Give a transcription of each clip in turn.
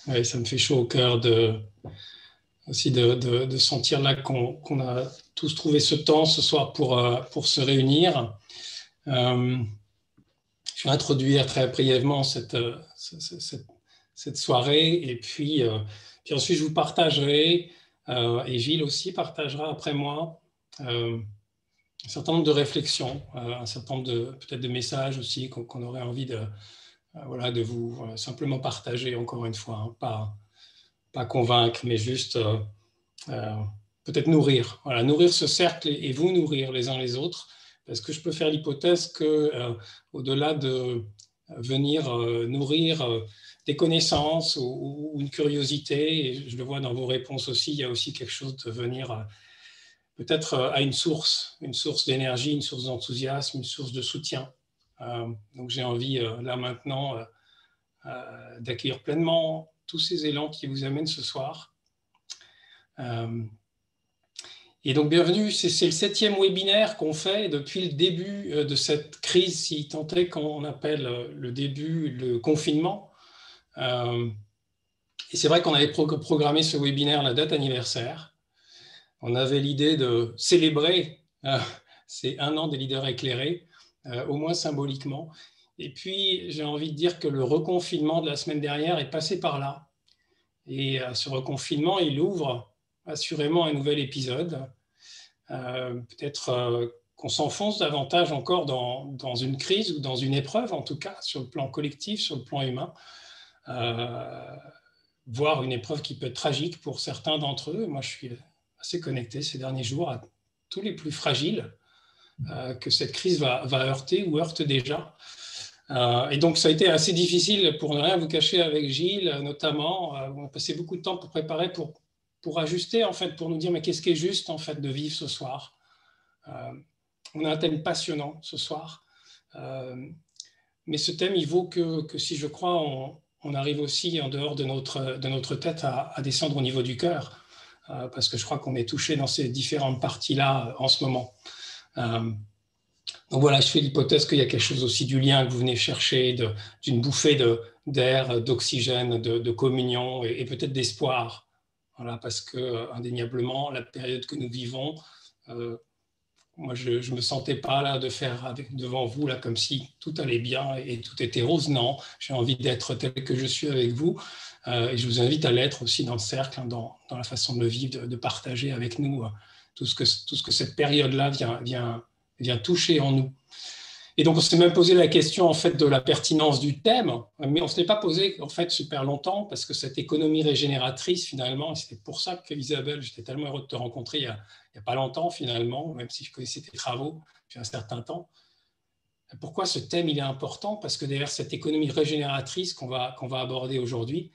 Ouais, ça me fait chaud au cœur aussi de sentir là qu'on a tous trouvé ce temps ce soir pour se réunir. Euh, je vais introduire très brièvement cette soirée et puis ensuite je vous partagerai, et Gilles aussi partagera après moi, un certain nombre de réflexions, un certain nombre peut-être de messages aussi qu'on aurait envie voilà, de vous simplement partager encore une fois, hein, pas convaincre, mais juste euh, peut-être nourrir. Voilà, nourrir ce cercle et vous nourrir les uns les autres, parce que je peux faire l'hypothèse que au-delà de venir nourrir des connaissances ou une curiosité, et je le vois dans vos réponses aussi, il y a aussi quelque chose de venir peut-être à une source d'énergie, une source d'enthousiasme, une source de soutien. Donc j'ai envie là maintenant d'accueillir pleinement tous ces élans qui vous amènent ce soir. Et donc bienvenue, c'est le 7e webinaire qu'on fait depuis le début de cette crise, si tant est qu'on appelle le début le confinement. Et c'est vrai qu'on avait programmé ce webinaire la date anniversaire. On avait l'idée de célébrer ces 1 an des leaders éclairés, au moins symboliquement. Et puis, j'ai envie de dire que le reconfinement de la semaine dernière est passé par là. Et ce reconfinement, il ouvre assurément un nouvel épisode. Peut-être qu'on s'enfonce davantage encore dans une crise ou dans une épreuve, en tout cas, sur le plan collectif, sur le plan humain. Voire une épreuve qui peut être tragique pour certains d'entre eux. Moi, je suis assez connecté ces derniers jours à tous les plus fragiles que cette crise va heurter ou heurte déjà. Et donc, ça a été assez difficile, pour ne rien vous cacher, avec Gilles, notamment. On a passé beaucoup de temps pour préparer, pour ajuster, en fait, pour nous dire, mais qu'est-ce qui est juste, en fait, de vivre ce soir. On a un thème passionnant ce soir. Mais ce thème, il vaut que si je crois, on arrive aussi en dehors de notre tête à descendre au niveau du cœur, parce que je crois qu'on est touché dans ces différentes parties-là en ce moment. Donc voilà, je fais l'hypothèse qu'il y a quelque chose aussi du lien que vous venez chercher, d'une bouffée d'air, d'oxygène, de communion et peut-être d'espoir. Voilà, parce que indéniablement, la période que nous vivons, moi, je ne me sentais pas là de faire devant vous là comme si tout allait bien et tout était rose. Non, j'ai envie d'être tel que je suis avec vous. Et je vous invite à l'être aussi dans le cercle, hein, dans la façon de le vivre, de partager avec nous tout ce que cette période-là vient toucher en nous. Et donc, on s'est même posé la question en fait de la pertinence du thème, mais on ne se l'est pas posé en fait super longtemps parce que cette économie régénératrice finalement, et c'était pour ça que Isabelle, j'étais tellement heureux de te rencontrer il y a pas longtemps finalement, même si je connaissais tes travaux depuis un certain temps. Pourquoi ce thème il est important? Parce que derrière cette économie régénératrice qu'on va aborder aujourd'hui,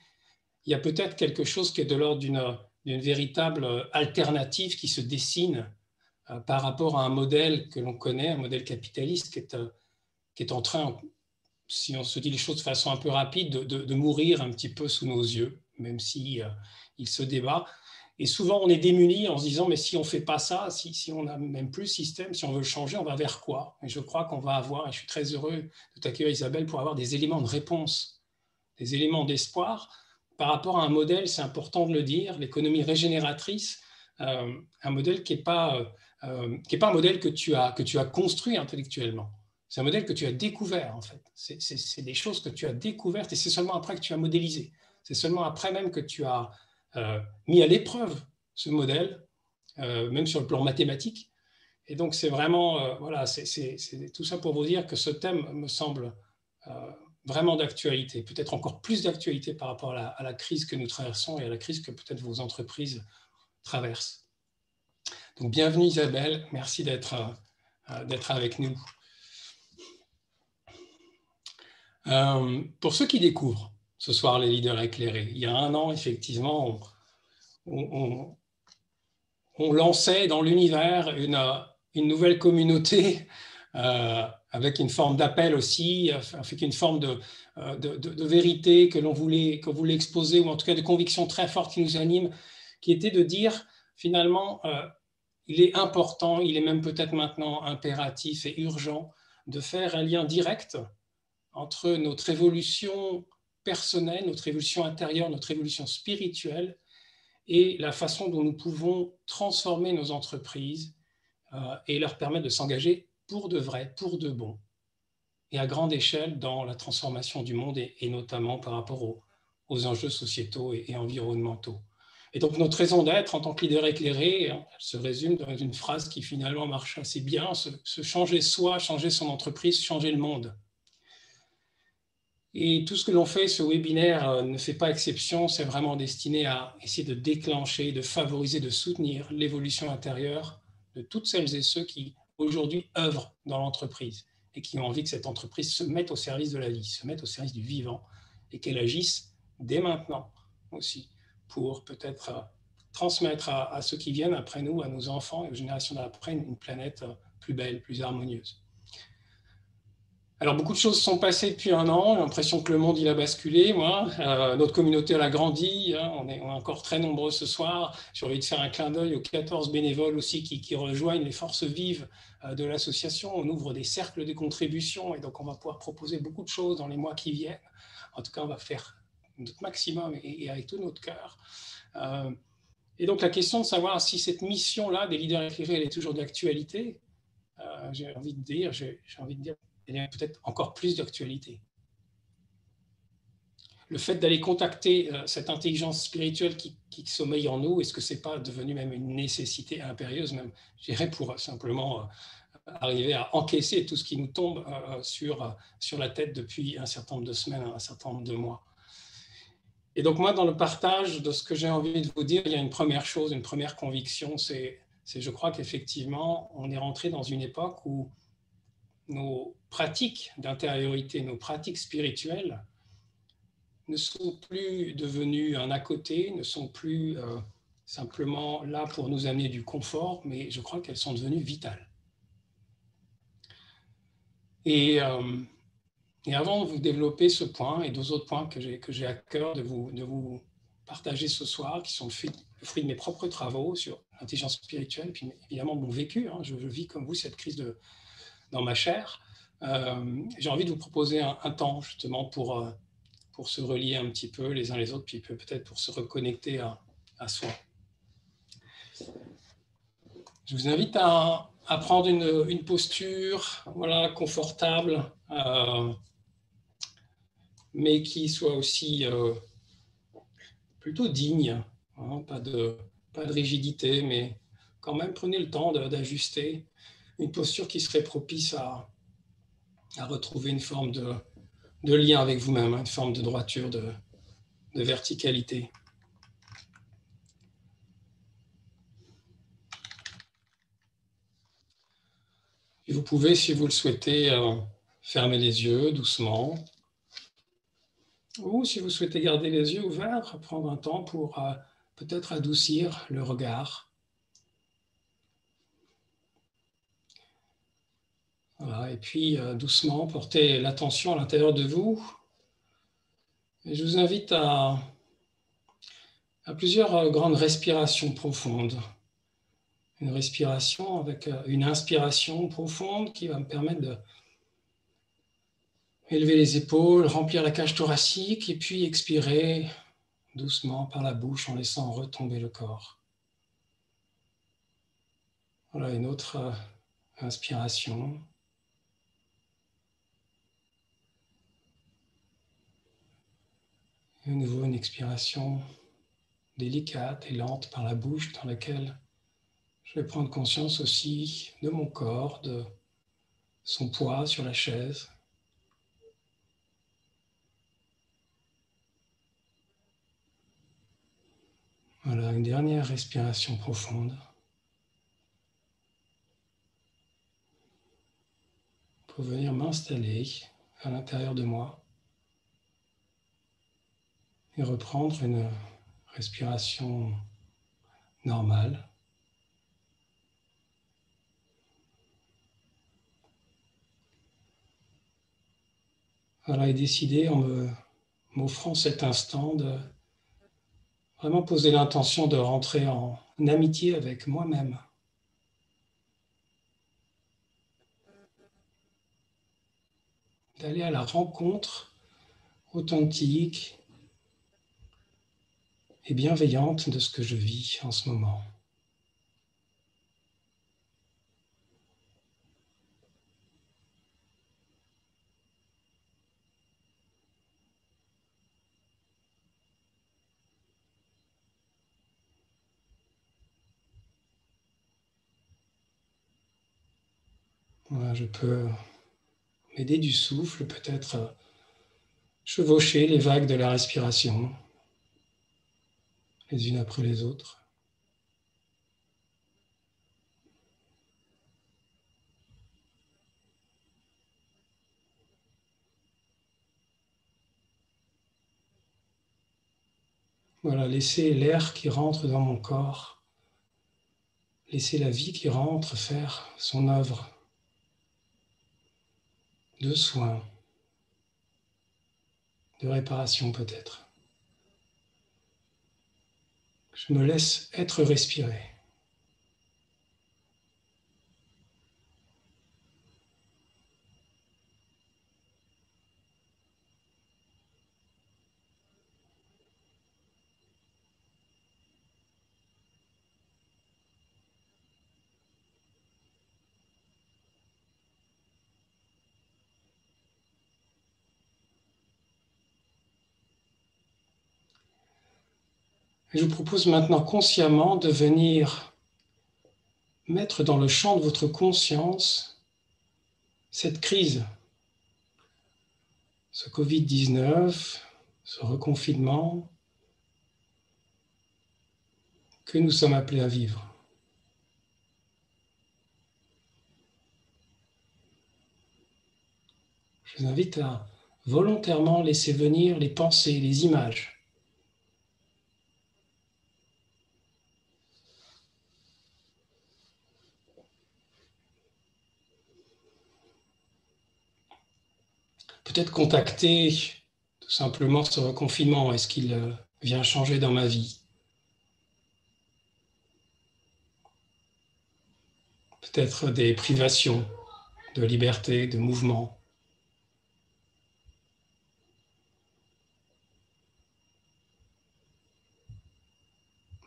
il y a peut-être quelque chose qui est de l'ordre d'une véritable alternative qui se dessine par rapport à un modèle que l'on connaît, un modèle capitaliste qui est en train, si on se dit les choses de façon un peu rapide, de mourir un petit peu sous nos yeux, même si il se débat. Et souvent, on est démuni en se disant, mais si on ne fait pas ça, si on n'a même plus le système, si on veut le changer, on va vers quoi? Et je crois qu'on va avoir, et je suis très heureux de t'accueillir Isabelle, pour avoir des éléments de réponse, des éléments d'espoir par rapport à un modèle, c'est important de le dire, l'économie régénératrice, un modèle qui n'est pas un modèle que tu as construit intellectuellement. C'est un modèle que tu as découvert, en fait. C'est des choses que tu as découvertes et c'est seulement après que tu as modélisé. C'est seulement après même que tu as mis à l'épreuve ce modèle, même sur le plan mathématique. Et donc, c'est vraiment, voilà, c'est tout ça pour vous dire que ce thème me semble vraiment d'actualité, peut-être encore plus d'actualité par rapport à la crise que nous traversons et à la crise que peut-être vos entreprises traversent. Donc, bienvenue Isabelle, merci d'être avec nous. Pour ceux qui découvrent ce soir les leaders éclairés, il y a 1 an, effectivement, on lançait dans l'univers une nouvelle communauté avec une forme d'appel aussi, avec une forme de vérité que l'on voulait exposer, ou en tout cas de conviction très forte qui nous anime, qui était de dire finalement, il est important, il est même peut-être maintenant impératif et urgent de faire un lien direct entre notre évolution personnelle, notre évolution intérieure, notre évolution spirituelle et la façon dont nous pouvons transformer nos entreprises et leur permettre de s'engager pour de vrai, pour de bon, et à grande échelle dans la transformation du monde et notamment par rapport aux enjeux sociétaux et environnementaux. Et donc notre raison d'être en tant que leader éclairé, elle se résume dans une phrase qui finalement marche assez bien, se changer soi, changer son entreprise, changer le monde. Et tout ce que l'on fait, ce webinaire ne fait pas exception, c'est vraiment destiné à essayer de déclencher, de favoriser, de soutenir l'évolution intérieure de toutes celles et ceux qui aujourd'hui œuvrent dans l'entreprise et qui ont envie que cette entreprise se mette au service de la vie, se mette au service du vivant et qu'elle agisse dès maintenant aussi pour peut-être transmettre à ceux qui viennent après nous, à nos enfants et aux générations d'après, une planète plus belle, plus harmonieuse. Alors, beaucoup de choses sont passées depuis un an. J'ai l'impression que le monde, il a basculé, moi. Notre communauté, elle a grandi. Hein. On est encore très nombreux ce soir. J'ai envie de faire un clin d'œil aux 14 bénévoles aussi qui rejoignent les forces vives de l'association. On ouvre des cercles de contribution et donc on va pouvoir proposer beaucoup de choses dans les mois qui viennent. En tout cas, on va faire notre maximum et avec tout notre cœur. Et donc, la question de savoir si cette mission-là des leaders éclairés, elle est toujours d'actualité, j'ai envie de dire, il y a peut-être encore plus d'actualité. Le fait d'aller contacter cette intelligence spirituelle qui sommeille en nous, est-ce que ce n'est pas devenu même une nécessité impérieuse, même, je dirais, pour simplement arriver à encaisser tout ce qui nous tombe sur la tête depuis un certain nombre de semaines, un certain nombre de mois. Et donc moi, dans le partage de ce que j'ai envie de vous dire, il y a une première chose, une première conviction, c'est je crois qu'effectivement, on est rentré dans une époque où nos pratiques d'intériorité, nos pratiques spirituelles ne sont plus devenues un à côté, ne sont plus simplement là pour nous amener du confort, mais je crois qu'elles sont devenues vitales. Et avant de vous développer ce point et deux autres points que j'ai à cœur de vous partager ce soir, qui sont le fruit de mes propres travaux sur l'intelligence spirituelle, et puis évidemment mon vécu, hein, je vis comme vous cette crise dans ma chair. J'ai envie de vous proposer un temps justement pour se relier un petit peu les uns les autres, puis peut-être pour se reconnecter à soi. Je vous invite à prendre une posture voilà, confortable, mais qui soit aussi plutôt digne, hein, pas de rigidité, mais quand même prenez le temps d'ajuster une posture qui serait propice à retrouver une forme de lien avec vous-même, une forme de droiture, de verticalité. Et vous pouvez, si vous le souhaitez, fermer les yeux doucement. Ou si vous souhaitez garder les yeux ouverts, prendre un temps pour peut-être adoucir le regard. Voilà, et puis doucement, portez l'attention à l'intérieur de vous. Et je vous invite à plusieurs grandes respirations profondes. Une respiration avec une inspiration profonde qui va me permettre de élever les épaules, remplir la cage thoracique et puis expirer doucement par la bouche en laissant retomber le corps. Voilà une autre inspiration. Et à nouveau une expiration délicate et lente par la bouche dans laquelle je vais prendre conscience aussi de mon corps, de son poids sur la chaise. Voilà, une dernière respiration profonde. Pour venir m'installer à l'intérieur de moi et reprendre une respiration normale. Voilà, et décider en m'offrant cet instant de vraiment poser l'intention de rentrer en amitié avec moi-même. D'aller à la rencontre authentique et bienveillante de ce que je vis en ce moment. Voilà, je peux m'aider du souffle, peut-être chevaucher les vagues de la respiration, les unes après les autres. Voilà, laisser l'air qui rentre dans mon corps, laisser la vie qui rentre faire son œuvre de soin, de réparation peut-être. Je me laisse être respiré. Et je vous propose maintenant consciemment de venir mettre dans le champ de votre conscience cette crise, ce Covid-19, ce reconfinement que nous sommes appelés à vivre. Je vous invite à volontairement laisser venir les pensées, les images. Peut-être contacter tout simplement ce reconfinement. Est-ce qu'il vient changer dans ma vie? Peut-être des privations de liberté, de mouvement.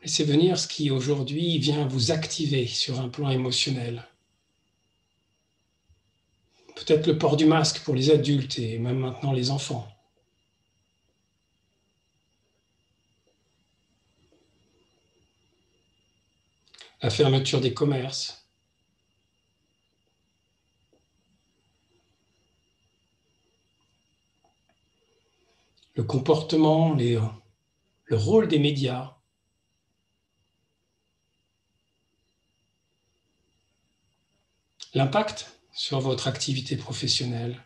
Laissez venir ce qui aujourd'hui vient vous activer sur un plan émotionnel. Peut-être le port du masque pour les adultes et même maintenant les enfants. La fermeture des commerces. Le comportement, le rôle des médias. L'impact sur votre activité professionnelle.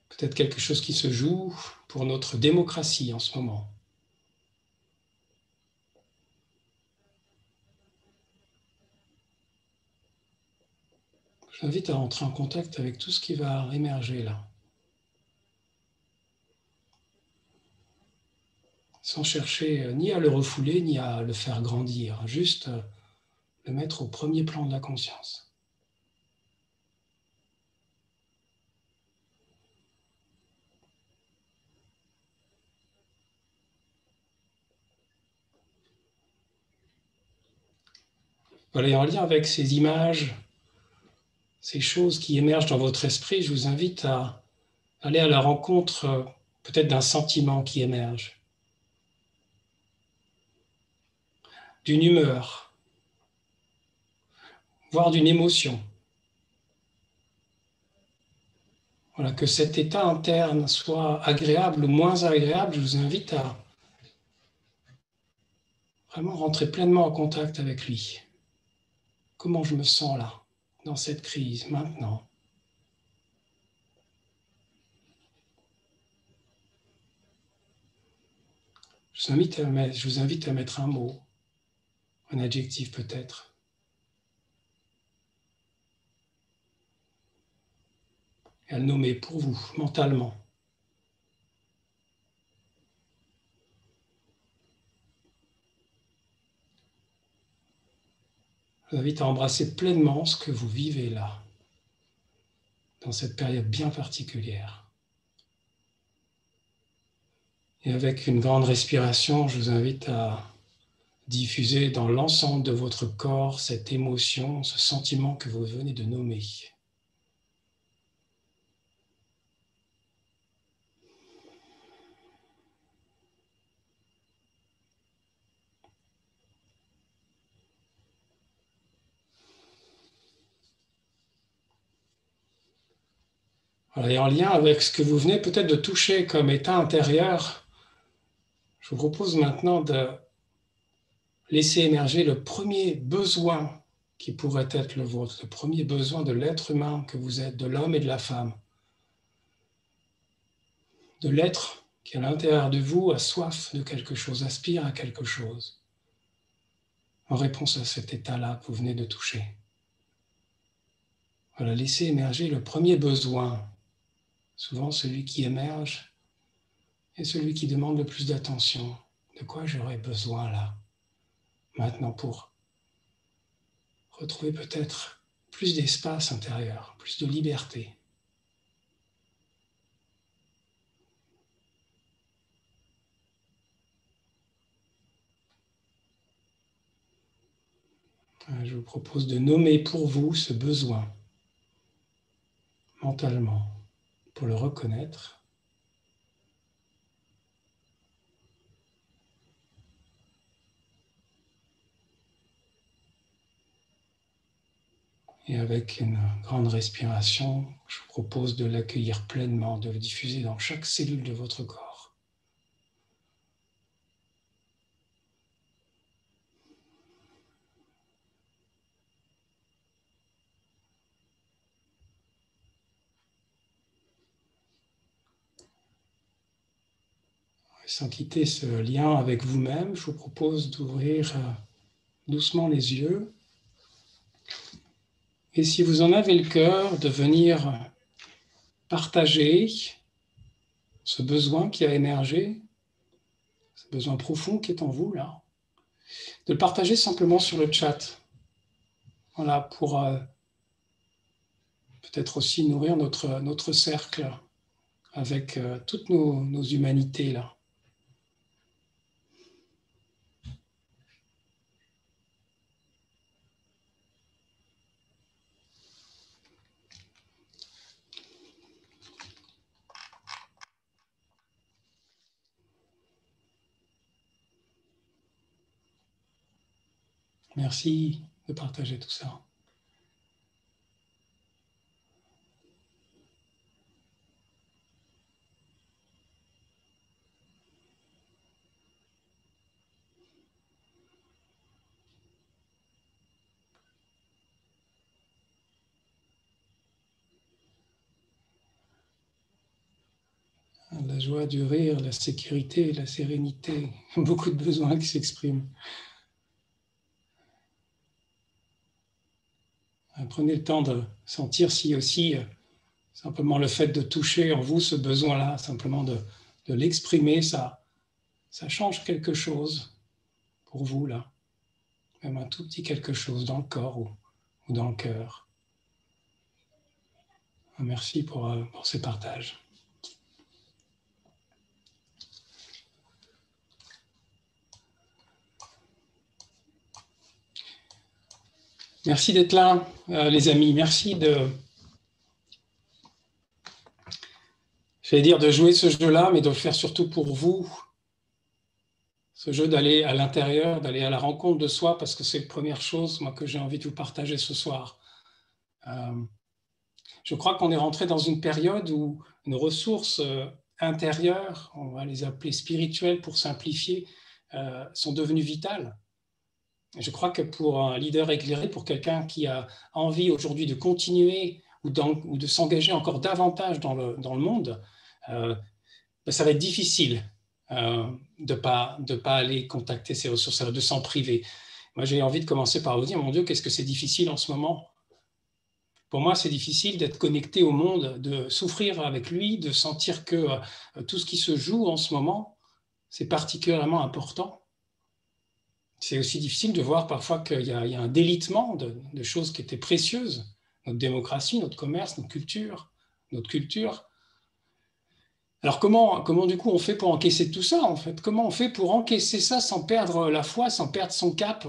Peut-être quelque chose qui se joue pour notre démocratie en ce moment. Je vous invite à entrer en contact avec tout ce qui va émerger là. Sans chercher ni à le refouler, ni à le faire grandir. Juste le mettre au premier plan de la conscience. Voilà, et en lien avec ces images, ces choses qui émergent dans votre esprit, je vous invite à aller à la rencontre peut-être d'un sentiment qui émerge, d'une humeur, voire d'une émotion. Voilà, que cet état interne soit agréable ou moins agréable, je vous invite à vraiment rentrer pleinement en contact avec lui. Comment je me sens là, dans cette crise, maintenant? Je vous invite à mettre un mot, un adjectif peut-être. Et à le nommer pour vous, mentalement. Je vous invite à embrasser pleinement ce que vous vivez là. dans cette période bien particulière. Et avec une grande respiration, je vous invite à diffuser dans l'ensemble de votre corps cette émotion, ce sentiment que vous venez de nommer. Voilà, et en lien avec ce que vous venez peut-être de toucher comme état intérieur, je vous propose maintenant de laisser émerger le premier besoin qui pourrait être le vôtre, le premier besoin de l'être humain que vous êtes, de l'homme et de la femme, de l'être qui à l'intérieur de vous a soif de quelque chose, aspire à quelque chose, en réponse à cet état-là que vous venez de toucher. Voilà, laissez émerger le premier besoin, souvent celui qui émerge est celui qui demande le plus d'attention. De quoi j'aurais besoin là, maintenant, pour retrouver peut-être plus d'espace intérieur, plus de liberté. Je vous propose de nommer pour vous ce besoin mentalement, pour le reconnaître. Et avec une grande respiration, je vous propose de l'accueillir pleinement, de le diffuser dans chaque cellule de votre corps. Et sans quitter ce lien avec vous-même, je vous propose d'ouvrir doucement les yeux. Et si vous en avez le cœur, de venir partager ce besoin qui a émergé, ce besoin profond qui est en vous, là, de le partager simplement sur le chat. Voilà, pour peut-être aussi nourrir notre cercle avec toutes nos humanités, là. Merci de partager tout ça. La joie du rire, la sécurité, la sérénité, beaucoup de besoins qui s'expriment. Prenez le temps de sentir si aussi simplement le fait de toucher en vous ce besoin-là, simplement de l'exprimer, ça change quelque chose pour vous, là. Même un tout petit quelque chose dans le corps ou dans le cœur. Merci pour ces partages. Merci d'être là, les amis. Merci j'allais dire de jouer ce jeu-là, mais de le faire surtout pour vous. Ce jeu d'aller à l'intérieur, d'aller à la rencontre de soi, parce que c'est la première chose, moi, que j'ai envie de vous partager ce soir. Je crois qu'on est rentré dans une période où nos ressources intérieures, on va les appeler spirituelles pour simplifier, sont devenues vitales. Je crois que pour un leader éclairé, pour quelqu'un qui a envie aujourd'hui de continuer ou de s'engager encore davantage dans le monde, ça va être difficile de pas aller contacter ces ressources, de s'en priver. Moi, j'ai envie de commencer par vous dire, mon Dieu, qu'est-ce que c'est difficile en ce moment. Pour moi, c'est difficile d'être connecté au monde, de souffrir avec lui, de sentir que tout ce qui se joue en ce moment, c'est particulièrement important. C'est aussi difficile de voir parfois qu'il y a un délitement de choses qui étaient précieuses, notre démocratie, notre commerce, notre culture, notre culture. Alors comment du coup on fait pour encaisser tout ça en fait? Comment on fait pour encaisser ça sans perdre la foi, sans perdre son cap?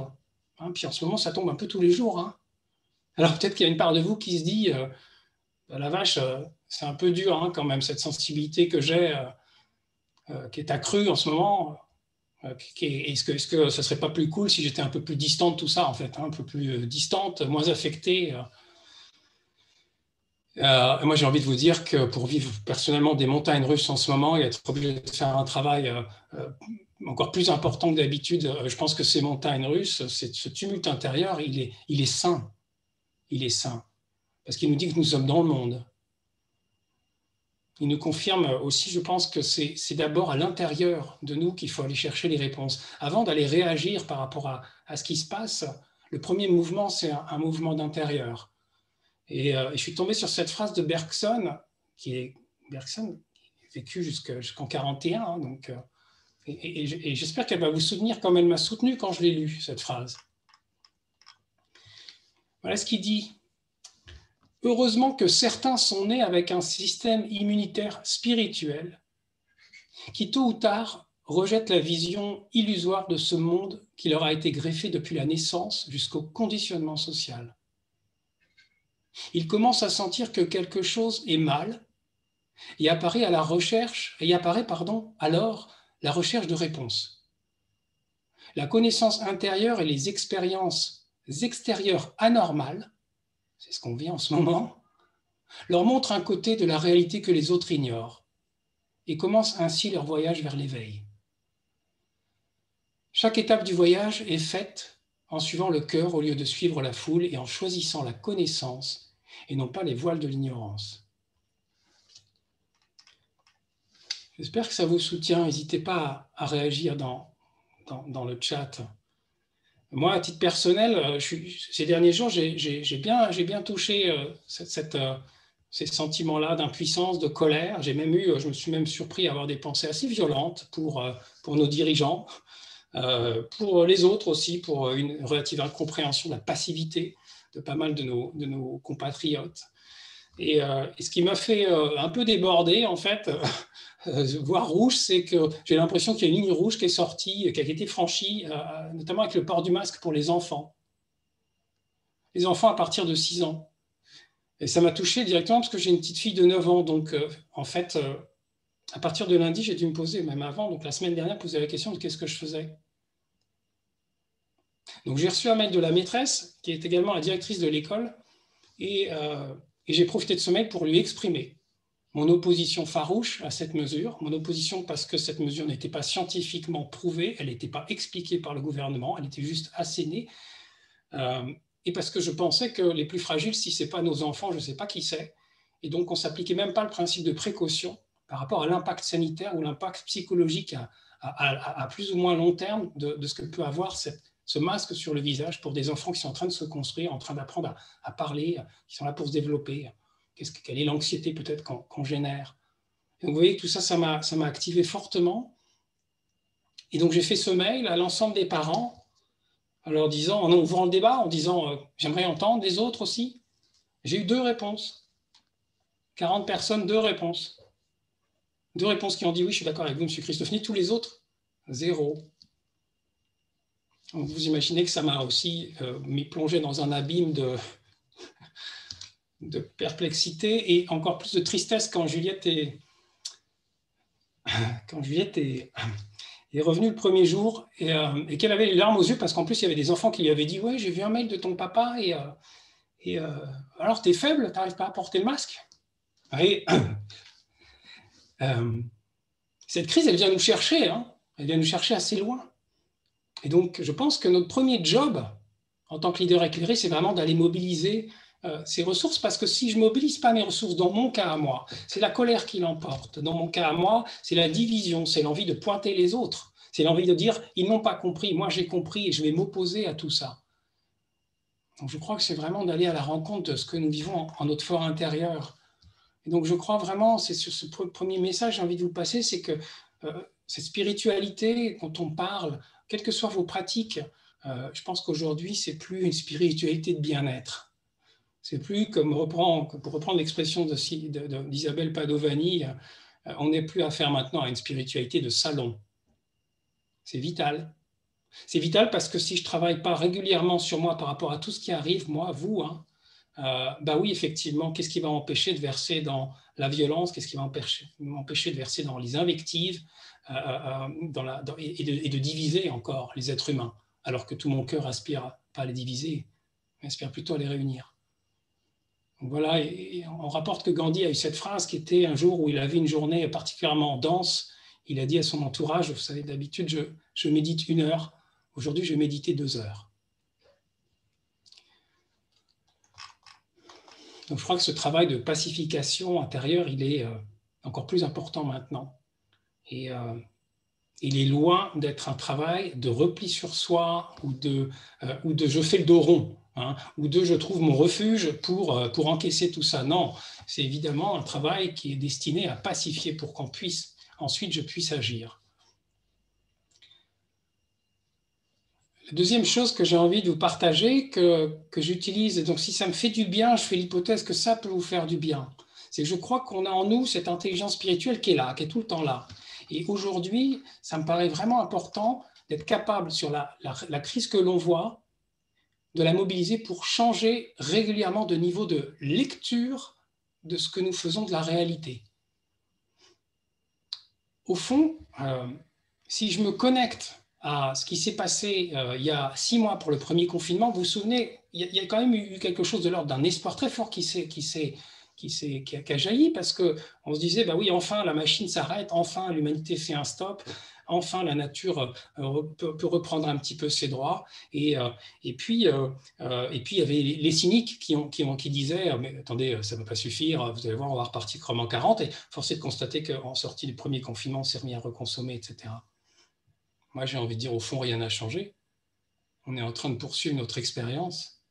Hein, puis en ce moment ça tombe un peu tous les jours. Hein. Alors peut-être qu'il y a une part de vous qui se dit bah, la vache, c'est un peu dur hein, quand même cette sensibilité que j'ai qui est accrue en ce moment. Est-ce que ce serait pas plus cool si j'étais un peu plus distante de tout ça en fait, hein, un peu plus distante, moins affectée moi, j'ai envie de vous dire que pour vivre personnellement des montagnes russes en ce moment et être obligé de faire un travail encore plus important que d'habitude, je pense que ces montagnes russes, ce tumulte intérieur, il est sain. Il est sain. Parce qu'il nous dit que nous sommes dans le monde. Il nous confirme aussi, je pense, que c'est d'abord à l'intérieur de nous qu'il faut aller chercher les réponses. Avant d'aller réagir par rapport à ce qui se passe, le premier mouvement, c'est un mouvement d'intérieur. Et je suis tombé sur cette phrase de Bergson, Bergson vécu jusqu'en 41, hein, donc, et j'espère qu'elle va vous soutenir comme elle m'a soutenu quand je l'ai lu, cette phrase. Voilà ce qu'il dit. Heureusement que certains sont nés avec un système immunitaire spirituel qui, tôt ou tard, rejette la vision illusoire de ce monde qui leur a été greffé depuis la naissance jusqu'au conditionnement social. Ils commencent à sentir que quelque chose est mal et apparaît alors la recherche de réponses. La connaissance intérieure et les expériences extérieures anormales, c'est ce qu'on vit en ce moment, leur montrent un côté de la réalité que les autres ignorent et commencent ainsi leur voyage vers l'éveil. Chaque étape du voyage est faite en suivant le cœur au lieu de suivre la foule et en choisissant la connaissance et non pas les voiles de l'ignorance. J'espère que ça vous soutient. N'hésitez pas à réagir dans le chat. Moi, à titre personnel, ces derniers jours, j'ai bien touché ces sentiments-là d'impuissance, de colère. Je me suis même surpris à avoir des pensées assez violentes pour nos dirigeants, pour les autres aussi, pour une relative incompréhension de la passivité de pas mal de nos compatriotes. Et ce qui m'a fait un peu déborder, en fait, voir rouge, c'est que j'ai l'impression qu'il y a une ligne rouge qui est sortie, qui a été franchie, notamment avec le port du masque pour les enfants. Les enfants à partir de 6 ans. Et ça m'a touché directement parce que j'ai une petite fille de 9 ans. Donc, en fait, à partir de lundi, j'ai dû me poser, même avant, donc la semaine dernière, poser la question de qu'est-ce que je faisais. Donc, j'ai reçu un mail de la maîtresse, qui est également la directrice de l'école, et j'ai profité de ce mail pour lui exprimer mon opposition farouche à cette mesure, mon opposition parce que cette mesure n'était pas scientifiquement prouvée, elle n'était pas expliquée par le gouvernement, elle était juste assénée, et parce que je pensais que les plus fragiles, si ce n'est pas nos enfants, je ne sais pas qui c'est, et donc on ne s'appliquait même pas le principe de précaution par rapport à l'impact sanitaire ou l'impact psychologique à plus ou moins long terme de ce que peut avoir ce masque sur le visage pour des enfants qui sont en train de se construire, en train d'apprendre à parler, qui sont là pour se développer. Quelle est l'anxiété peut-être qu'on génère. Donc vous voyez que tout ça, ça m'a activé fortement. Et donc j'ai fait ce mail à l'ensemble des parents en leur disant, en ouvrant le débat, en disant j'aimerais entendre les autres aussi. J'ai eu 2 réponses. 40 personnes, 2 réponses. 2 réponses qui ont dit oui, je suis d'accord avec vous, M. Christofini. Tous les autres, 0. Donc vous imaginez que ça m'a aussi mis plongé dans un abîme de perplexité et encore plus de tristesse quand Juliette est revenue le premier jour et qu'elle avait les larmes aux yeux parce qu'en plus il y avait des enfants qui lui avaient dit ouais, j'ai vu un mail de ton papa et alors t'es faible, t'arrives pas à porter le masque. Et cette crise elle vient nous chercher, hein, elle vient nous chercher assez loin. Et donc je pense que notre premier job en tant que leader éclairé, c'est vraiment d'aller mobiliser ces ressources, parce que si je ne mobilise pas mes ressources dans mon cas à moi, c'est la colère qui l'emporte. Dans mon cas à moi, c'est la division, c'est l'envie de pointer les autres, c'est l'envie de dire « ils n'ont pas compris, moi j'ai compris et je vais m'opposer à tout ça ». Donc je crois que c'est vraiment d'aller à la rencontre de ce que nous vivons en notre fort intérieur. Et donc je crois vraiment, c'est sur ce premier message que j'ai envie de vous passer, c'est que cette spiritualité dont on parle, quelles que soient vos pratiques, je pense qu'aujourd'hui, ce n'est plus une spiritualité de bien-être. C'est plus comme pour reprendre l'expression d'Isabelle Padovani, on n'est plus à faire maintenant à une spiritualité de salon. C'est vital. C'est vital parce que si je ne travaille pas régulièrement sur moi par rapport à tout ce qui arrive, moi, vous, hein, bah oui, effectivement, qu'est-ce qui va m'empêcher de verser dans la violence, qu'est-ce qui va m'empêcher de verser dans les invectives et de diviser encore les êtres humains, alors que tout mon cœur aspire pas à les diviser, mais aspire plutôt à les réunir. Donc voilà, et on rapporte que Gandhi a eu cette phrase qui était un jour où il avait une journée particulièrement dense. Il a dit à son entourage, vous savez, d'habitude, je médite 1 heure. Aujourd'hui, je vais méditer 2 heures. Donc, je crois que ce travail de pacification intérieure, il est encore plus important maintenant. Et il est loin d'être un travail de repli sur soi ou de je fais le dos rond, hein, ou de je trouve mon refuge pour encaisser tout ça. Non, c'est évidemment un travail qui est destiné à pacifier pour qu'on puisse, ensuite je puisse agir. La deuxième chose que j'ai envie de vous partager, que j'utilise, donc si ça me fait du bien, je fais l'hypothèse que ça peut vous faire du bien. C'est que je crois qu'on a en nous cette intelligence spirituelle qui est là, qui est tout le temps là. Et aujourd'hui, ça me paraît vraiment important d'être capable, sur la crise que l'on voit, de la mobiliser pour changer régulièrement de niveau de lecture de ce que nous faisons de la réalité. Au fond, si je me connecte à ce qui s'est passé il y a 6 mois pour le premier confinement, vous vous souvenez, il y a quand même eu quelque chose de l'ordre d'un espoir très fort qui a jailli, parce qu'on se disait, bah oui, enfin la machine s'arrête, enfin l'humanité fait un stop, enfin la nature peut reprendre un petit peu ses droits. Et puis il y avait les cyniques qui disaient, mais attendez, ça ne va pas suffire, vous allez voir, on va repartir comme en 40, et force est de constater qu'en sortie du premier confinement, on s'est remis à reconsommer, etc. Moi, j'ai envie de dire, au fond, rien n'a changé. On est en train de poursuivre notre expérience.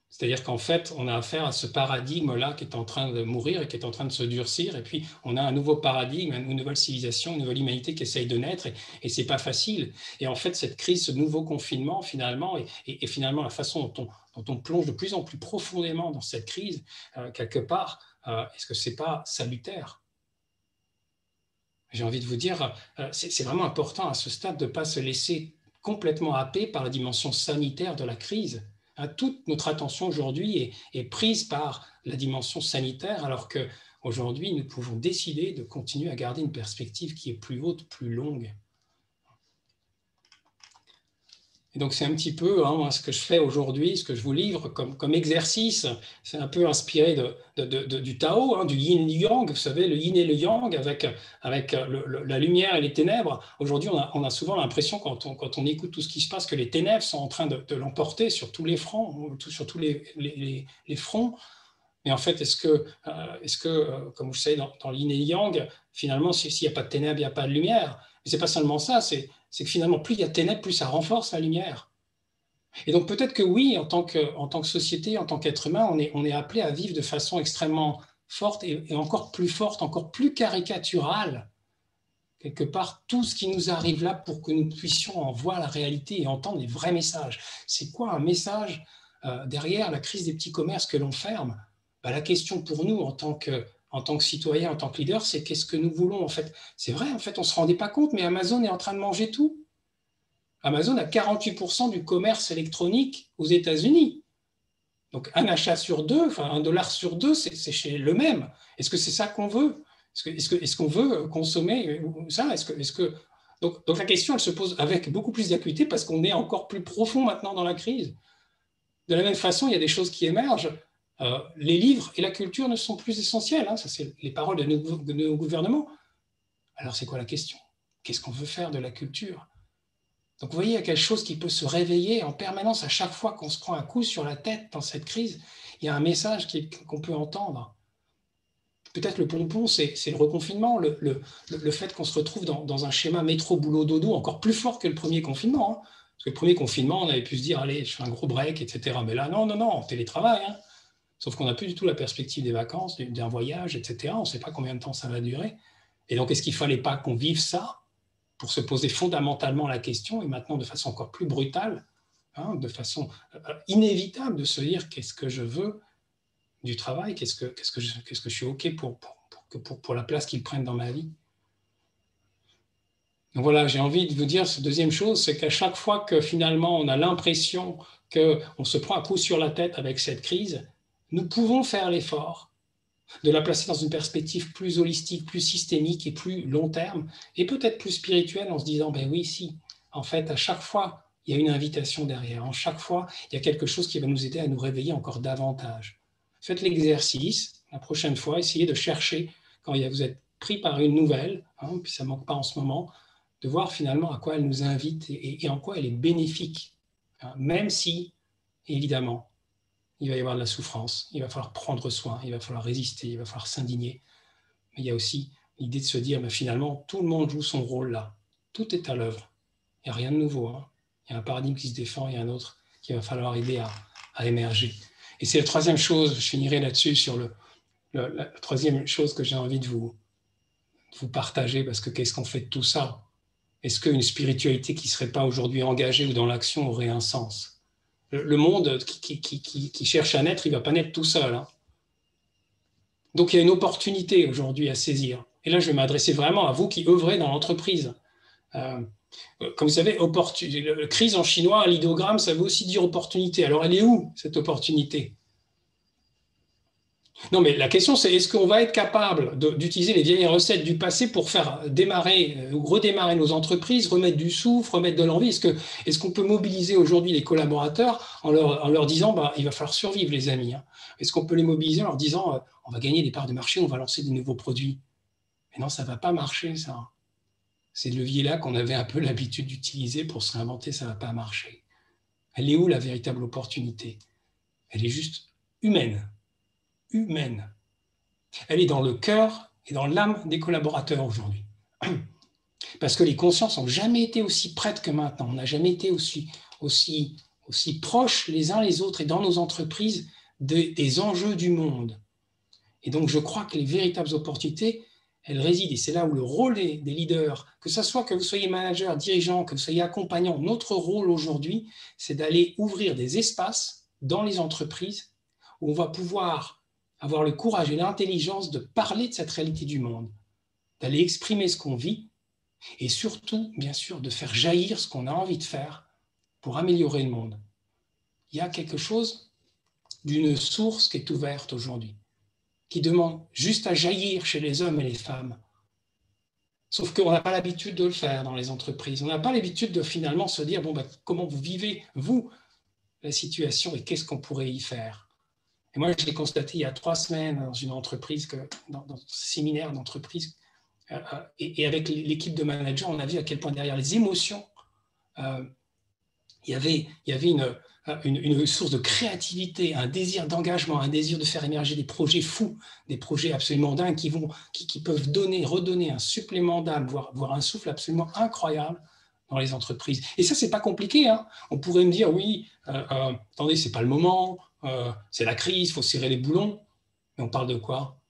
C'est-à-dire qu'en fait, on a affaire à ce paradigme-là qui est en train de mourir et qui est en train de se durcir. Et puis, on a un nouveau paradigme, une nouvelle civilisation, une nouvelle humanité qui essaye de naître. Et ce n'est pas facile. Et en fait, cette crise, ce nouveau confinement, finalement, et finalement la façon dont on plonge de plus en plus profondément dans cette crise, quelque part, est-ce que ce n'est pas salutaire ? J'ai envie de vous dire, c'est vraiment important à ce stade de ne pas se laisser complètement happer par la dimension sanitaire de la crise. Toute notre attention aujourd'hui est prise par la dimension sanitaire, alors qu'aujourd'hui, nous pouvons décider de continuer à garder une perspective qui est plus haute, plus longue. Et donc, c'est un petit peu ce que je fais aujourd'hui, ce que je vous livre comme exercice. C'est un peu inspiré du Tao, du yin et du yang. Vous savez, le yin et le yang avec la lumière et les ténèbres. Aujourd'hui, on a souvent l'impression, quand on écoute tout ce qui se passe, que les ténèbres sont en train de l'emporter sur tous les fronts, sur tous les fronts. Mais en fait, est-ce que comme vous le savez, dans le yin et le yang, finalement, s'il n'y a pas de ténèbres, il n'y a pas de lumière. Mais ce n'est pas seulement ça, c'est que finalement, plus il y a de ténèbres, plus ça renforce la lumière. Et donc peut-être que oui, en tant que société, en tant qu'être humain, on est appelé à vivre de façon extrêmement forte et encore plus forte, encore plus caricaturale, quelque part, tout ce qui nous arrive là pour que nous puissions en voir la réalité et entendre les vrais messages. C'est quoi un message derrière la crise des petits commerces que l'on ferme ? La question pour nous, en tant que citoyens, en tant que leaders, c'est qu'est-ce que nous voulons en fait. C'est vrai, en fait, on ne se rendait pas compte, mais Amazon est en train de manger tout. Amazon a 48% du commerce électronique aux États-Unis. Donc, un achat sur deux, enfin $1 sur 2, c'est chez le même. Est-ce que c'est ça qu'on veut ? Est-ce qu'on veut consommer ça ? Donc, la question, elle se pose avec beaucoup plus d'acuité parce qu'on est encore plus profond maintenant dans la crise. De la même façon, il y a des choses qui émergent. Les livres et la culture ne sont plus essentiels. Ça, c'est les paroles de nos gouvernements. Alors, c'est quoi la question ? Qu'est-ce qu'on veut faire de la culture ? Donc, vous voyez, il y a quelque chose qui peut se réveiller en permanence à chaque fois qu'on se prend un coup sur la tête dans cette crise. Il y a un message qu'on peut entendre. Peut-être le pompon, c'est le reconfinement, le fait qu'on se retrouve dans un schéma métro-boulot-dodo encore plus fort que le premier confinement. Parce que le premier confinement, on avait pu se dire, allez, je fais un gros break, etc. Mais là, non, télétravail. Sauf qu'on n'a plus du tout la perspective des vacances, d'un voyage, etc. On ne sait pas combien de temps ça va durer. Et donc, est-ce qu'il ne fallait pas qu'on vive ça pour se poser fondamentalement la question, et maintenant de façon encore plus brutale, hein, de façon inévitable de se dire qu'est-ce que je veux du travail, qu'est-ce que je suis OK pour la place qu'ils prennent dans ma vie. Donc voilà, j'ai envie de vous dire, cette deuxième chose, c'est qu'à chaque fois que finalement on a l'impression qu'on se prend un coup sur la tête avec cette crise, nous pouvons faire l'effort de la placer dans une perspective plus holistique, plus systémique et plus long terme, et peut-être plus spirituelle en se disant, ben oui, si, en fait, à chaque fois, il y a une invitation derrière. En chaque fois, il y a quelque chose qui va nous aider à nous réveiller encore davantage. Faites l'exercice, la prochaine fois, essayez de chercher, quand vous êtes pris par une nouvelle, hein, puis ça ne manque pas en ce moment, de voir finalement à quoi elle nous invite et en quoi elle est bénéfique, hein, même si, évidemment, il va y avoir de la souffrance, il va falloir prendre soin, il va falloir résister, il va falloir s'indigner. Mais il y a aussi l'idée de se dire, mais finalement, tout le monde joue son rôle là. Tout est à l'œuvre. Il n'y a rien de nouveau. Hein. Il y a un paradigme qui se défend, il y a un autre qu'il va falloir aider à émerger. Et c'est la troisième chose, je finirai là-dessus, sur la troisième chose que j'ai envie de vous partager, parce que qu'est-ce qu'on fait de tout ça? Est-ce qu'une spiritualité qui ne serait pas aujourd'hui engagée ou dans l'action aurait un sens? Le monde qui cherche à naître, il ne va pas naître tout seul. Hein. Donc, il y a une opportunité aujourd'hui à saisir. Et là, je vais m'adresser vraiment à vous qui œuvrez dans l'entreprise. Comme vous savez, crise en chinois, un l'idéogramme, ça veut aussi dire opportunité. Alors, elle est où, cette opportunité? Non, mais la question, c'est est-ce qu'on va être capable d'utiliser les vieilles recettes du passé pour faire démarrer ou redémarrer nos entreprises, remettre du souffle, remettre de l'envie? Est-ce qu'on peut mobiliser aujourd'hui les collaborateurs en leur disant il va falloir survivre, les amis? Hein. Est-ce qu'on peut les mobiliser en leur disant on va gagner des parts de marché, on va lancer de nouveaux produits? Mais non, ça ne va pas marcher, ça. Ces leviers-là qu'on avait un peu l'habitude d'utiliser pour se réinventer, ça ne va pas marcher. Elle est où la véritable opportunité? Elle est juste humaine. Humaine. Elle est dans le cœur et dans l'âme des collaborateurs aujourd'hui. Parce que les consciences n'ont jamais été aussi prêtes que maintenant. On n'a jamais été aussi proches les uns les autres et dans nos entreprises des enjeux du monde. Et donc, je crois que les véritables opportunités, elles résident. Et c'est là où le rôle des leaders, que ce soit que vous soyez manager, dirigeant, que vous soyez accompagnant, notre rôle aujourd'hui, c'est d'aller ouvrir des espaces dans les entreprises où on va pouvoir avoir le courage et l'intelligence de parler de cette réalité du monde, d'aller exprimer ce qu'on vit et surtout, bien sûr, de faire jaillir ce qu'on a envie de faire pour améliorer le monde. Il y a quelque chose d'une source qui est ouverte aujourd'hui, qui demande juste à jaillir chez les hommes et les femmes. Sauf qu'on n'a pas l'habitude de le faire dans les entreprises. On n'a pas l'habitude de finalement se dire comment vous vivez, vous, la situation et qu'est-ce qu'on pourrait y faire. Et moi, je l'ai constaté il y a 3 semaines dans une entreprise, dans un séminaire d'entreprise, et avec l'équipe de managers, on a vu à quel point derrière les émotions, il y avait une source de créativité, un désir d'engagement, un désir de faire émerger des projets fous, des projets absolument dingues qui peuvent redonner un supplément d'âme, voire un souffle absolument incroyable dans les entreprises. Et ça, c'est pas compliqué. Hein. On pourrait me dire, oui, attendez, c'est pas le moment, c'est la crise, il faut serrer les boulons. Mais on parle de quoi?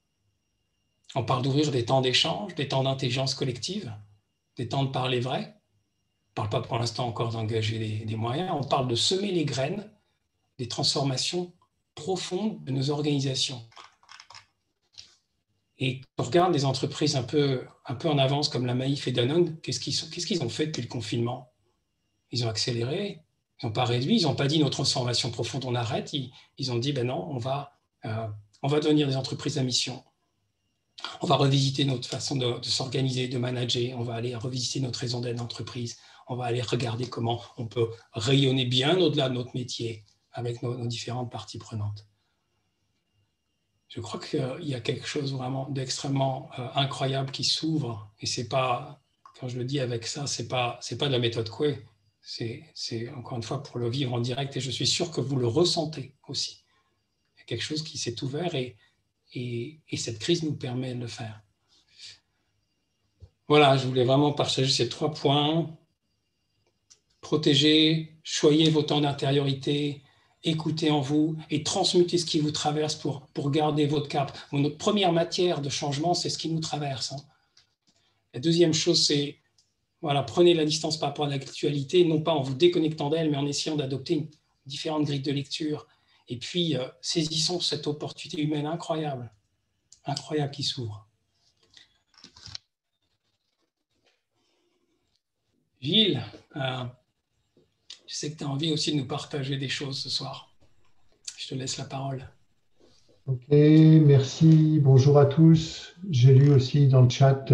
On parle d'ouvrir des temps d'échange, des temps d'intelligence collective, des temps de parler vrai. On ne parle pas pour l'instant encore d'engager des moyens. On parle de semer les graines des transformations profondes de nos organisations. Et quand on regarde des entreprises un peu en avance comme la Maïf et Danone, qu'est-ce qu'ils ont fait depuis le confinement? Ils ont accéléré, ils n'ont pas réduit, ils n'ont pas dit nos transformations profondes, on arrête. Ils ont dit non, on va devenir des entreprises à mission. On va revisiter notre façon de s'organiser, de manager, on va aller revisiter notre raison d'être d'entreprise, on va aller regarder comment on peut rayonner bien au-delà de notre métier avec nos différentes parties prenantes. Je crois qu'il y a quelque chose vraiment d'extrêmement incroyable qui s'ouvre, et c'est pas, quand je le dis avec ça, c'est pas de la méthode Coué, c'est encore une fois pour le vivre en direct, et je suis sûr que vous le ressentez aussi. Il y a quelque chose qui s'est ouvert et cette crise nous permet de le faire. Voilà, je voulais vraiment partager ces 3 points. Protégez, choyez vos temps d'intériorité, écoutez en vous et transmutez ce qui vous traverse pour garder votre cap. Notre première matière de changement, c'est ce qui nous traverse. La deuxième chose, c'est Voilà, prenez la distance par rapport à l'actualité, non pas en vous déconnectant d'elle, mais en essayant d'adopter une différente grille de lecture. Et puis, saisissons cette opportunité humaine incroyable, incroyable qui s'ouvre. Gilles, je sais que tu as envie aussi de nous partager des choses ce soir. Je te laisse la parole. Ok, merci. Bonjour à tous. J'ai lu aussi dans le chat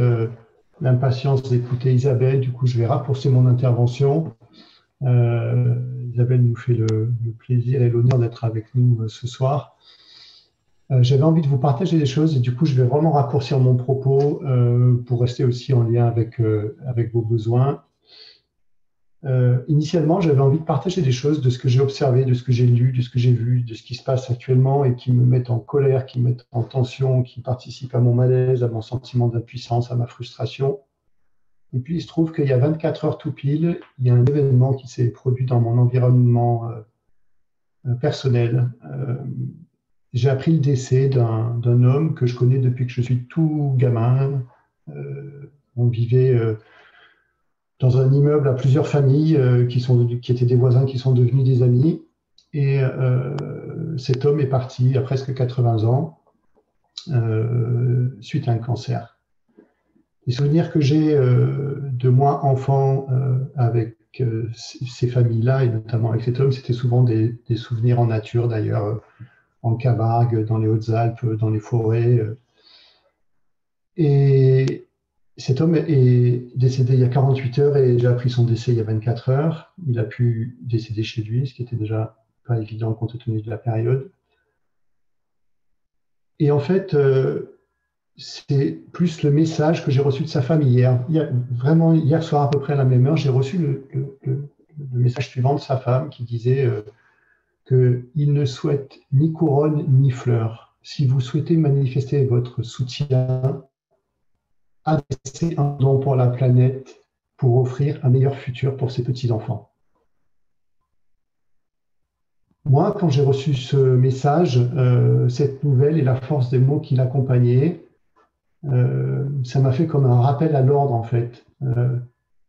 l'impatience d'écouter Isabelle. Du coup, je vais raccourcir mon intervention. Isabelle nous fait le plaisir et l'honneur d'être avec nous ce soir. J'avais envie de vous partager des choses et du coup, je vais vraiment raccourcir mon propos pour rester aussi en lien avec vos besoins. Initialement, j'avais envie de partager des choses de ce que j'ai observé, de ce que j'ai lu, de ce que j'ai vu, de ce qui se passe actuellement et qui me mettent en colère, qui me mettent en tension, qui participent à mon malaise, à mon sentiment d'impuissance, à ma frustration. Et puis, il se trouve qu'il y a 24 heures tout pile, il y a un événement qui s'est produit dans mon environnement personnel. J'ai appris le décès d'un homme que je connais depuis que je suis tout gamin. On vivait dans un immeuble à plusieurs familles qui étaient des voisins qui sont devenus des amis. Et cet homme est parti il y a presque 80 ans suite à un cancer. Les souvenirs que j'ai de moi, enfant, avec ces familles-là, et notamment avec cet homme, c'était souvent des souvenirs en nature, d'ailleurs, en Camargue, dans les Hautes-Alpes, dans les forêts. Et cet homme est décédé il y a 48 heures et j'ai appris son décès il y a 24 heures. Il a pu décéder chez lui, ce qui était déjà pas évident compte tenu de la période. Et en fait, c'est plus le message que j'ai reçu de sa famille hier. Vraiment, hier soir à peu près à la même heure, j'ai reçu le message suivant de sa femme qui disait qu'il ne souhaite ni couronne ni fleurs. Si vous souhaitez manifester votre soutien, adresser un don pour la planète pour offrir un meilleur futur pour ses petits-enfants. Moi, quand j'ai reçu ce message, cette nouvelle et la force des mots qui l'accompagnaient, ça m'a fait comme un rappel à l'ordre, en fait.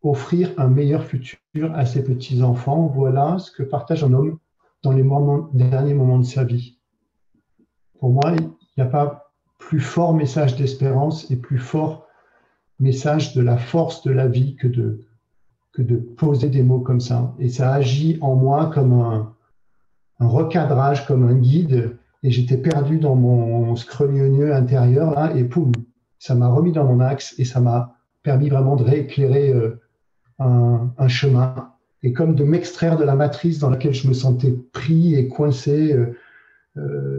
Offrir un meilleur futur à ses petits-enfants, voilà ce que partage un homme dans les derniers moments de sa vie. Pour moi, il n'y a pas plus fort message d'espérance et plus fort message de la force de la vie que de poser des mots comme ça. Et ça agit en moi comme un recadrage, comme un guide. Et j'étais perdu dans mon scrogneux intérieur, là, et poum, ça m'a remis dans mon axe et ça m'a permis vraiment de rééclairer un chemin. Et comme de m'extraire de la matrice dans laquelle je me sentais pris et coincé,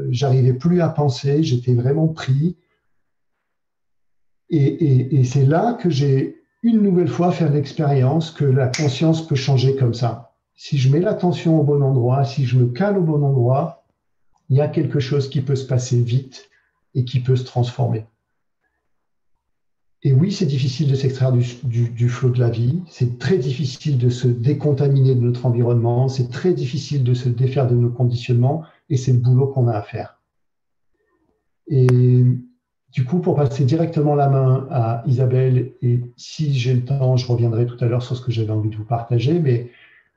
j'arrivais plus à penser, j'étais vraiment pris. Et c'est là que j'ai une nouvelle fois fait l'expérience que la conscience peut changer comme ça. Si je mets l'attention au bon endroit, si je me cale au bon endroit, il y a quelque chose qui peut se passer vite et qui peut se transformer. Et oui, c'est difficile de s'extraire du flot de la vie, c'est très difficile de se décontaminer de notre environnement, c'est très difficile de se défaire de nos conditionnements, et c'est le boulot qu'on a à faire. Et du coup, pour passer directement la main à Isabelle, et si j'ai le temps, je reviendrai tout à l'heure sur ce que j'avais envie de vous partager, mais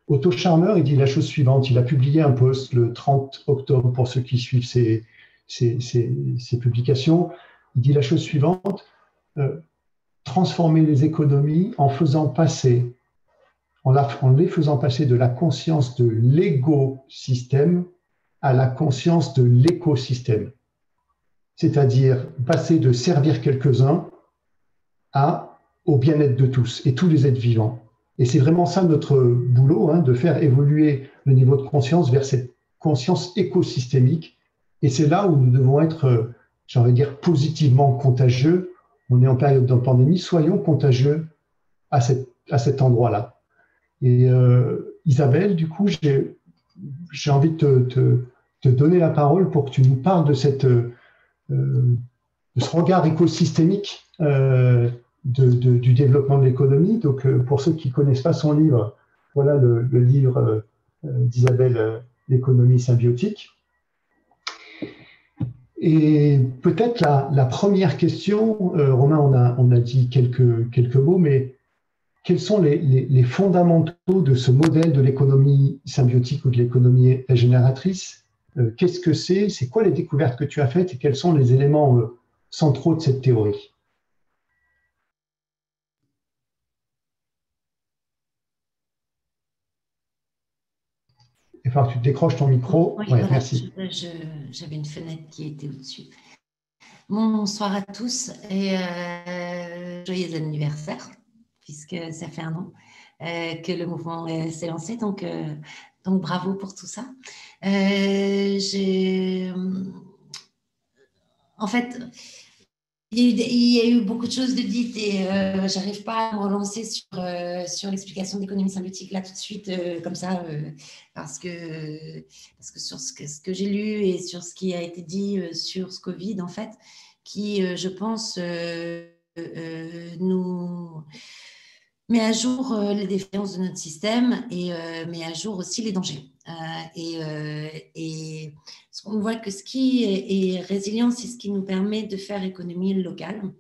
Otto Scharmer, il dit la chose suivante, il a publié un post le 30 octobre, pour ceux qui suivent ses publications, il dit la chose suivante, transformer les économies en les faisant passer de la conscience de l'égo-système à la conscience de l'écosystème. C'est-à-dire passer de servir quelques-uns au bien-être de tous et tous les êtres vivants. Et c'est vraiment ça notre boulot, de faire évoluer le niveau de conscience vers cette conscience écosystémique. Et c'est là où nous devons être, j'ai envie de dire, positivement contagieux. On est en période de pandémie, soyons contagieux à cet endroit-là. Et Isabelle, du coup, j'ai envie de te donner la parole pour que tu nous parles de ce regard écosystémique du développement de l'économie. Donc, pour ceux qui ne connaissent pas son livre, voilà le livre d'Isabelle, L'économie symbiotique. Et peut-être la première question, Romain, on a dit quelques mots, mais quels sont les fondamentaux de ce modèle de l'économie symbiotique ou de l'économie régénératrice? Qu'est-ce que c'est? C'est quoi les découvertes que tu as faites et quels sont les éléments centraux de cette théorie? Il va falloir que tu décroches ton micro. Oui, Ouais, voilà, merci. j'avais une fenêtre qui était au-dessus. Bonsoir à tous et joyeux anniversaire, puisque ça fait 1 an que le mouvement s'est lancé, donc bravo pour tout ça. En fait, il y a eu beaucoup de choses de dites et je n'arrive pas à me relancer sur l'explication d'économie symbiotique là tout de suite, comme ça, parce que sur ce que j'ai lu et sur ce qui a été dit sur ce Covid, en fait, qui, je pense, nous met à jour les défaillances de notre système et met à jour aussi les dangers. Et on voit que ce qui est résilient, c'est ce qui nous permet de faire économie locale.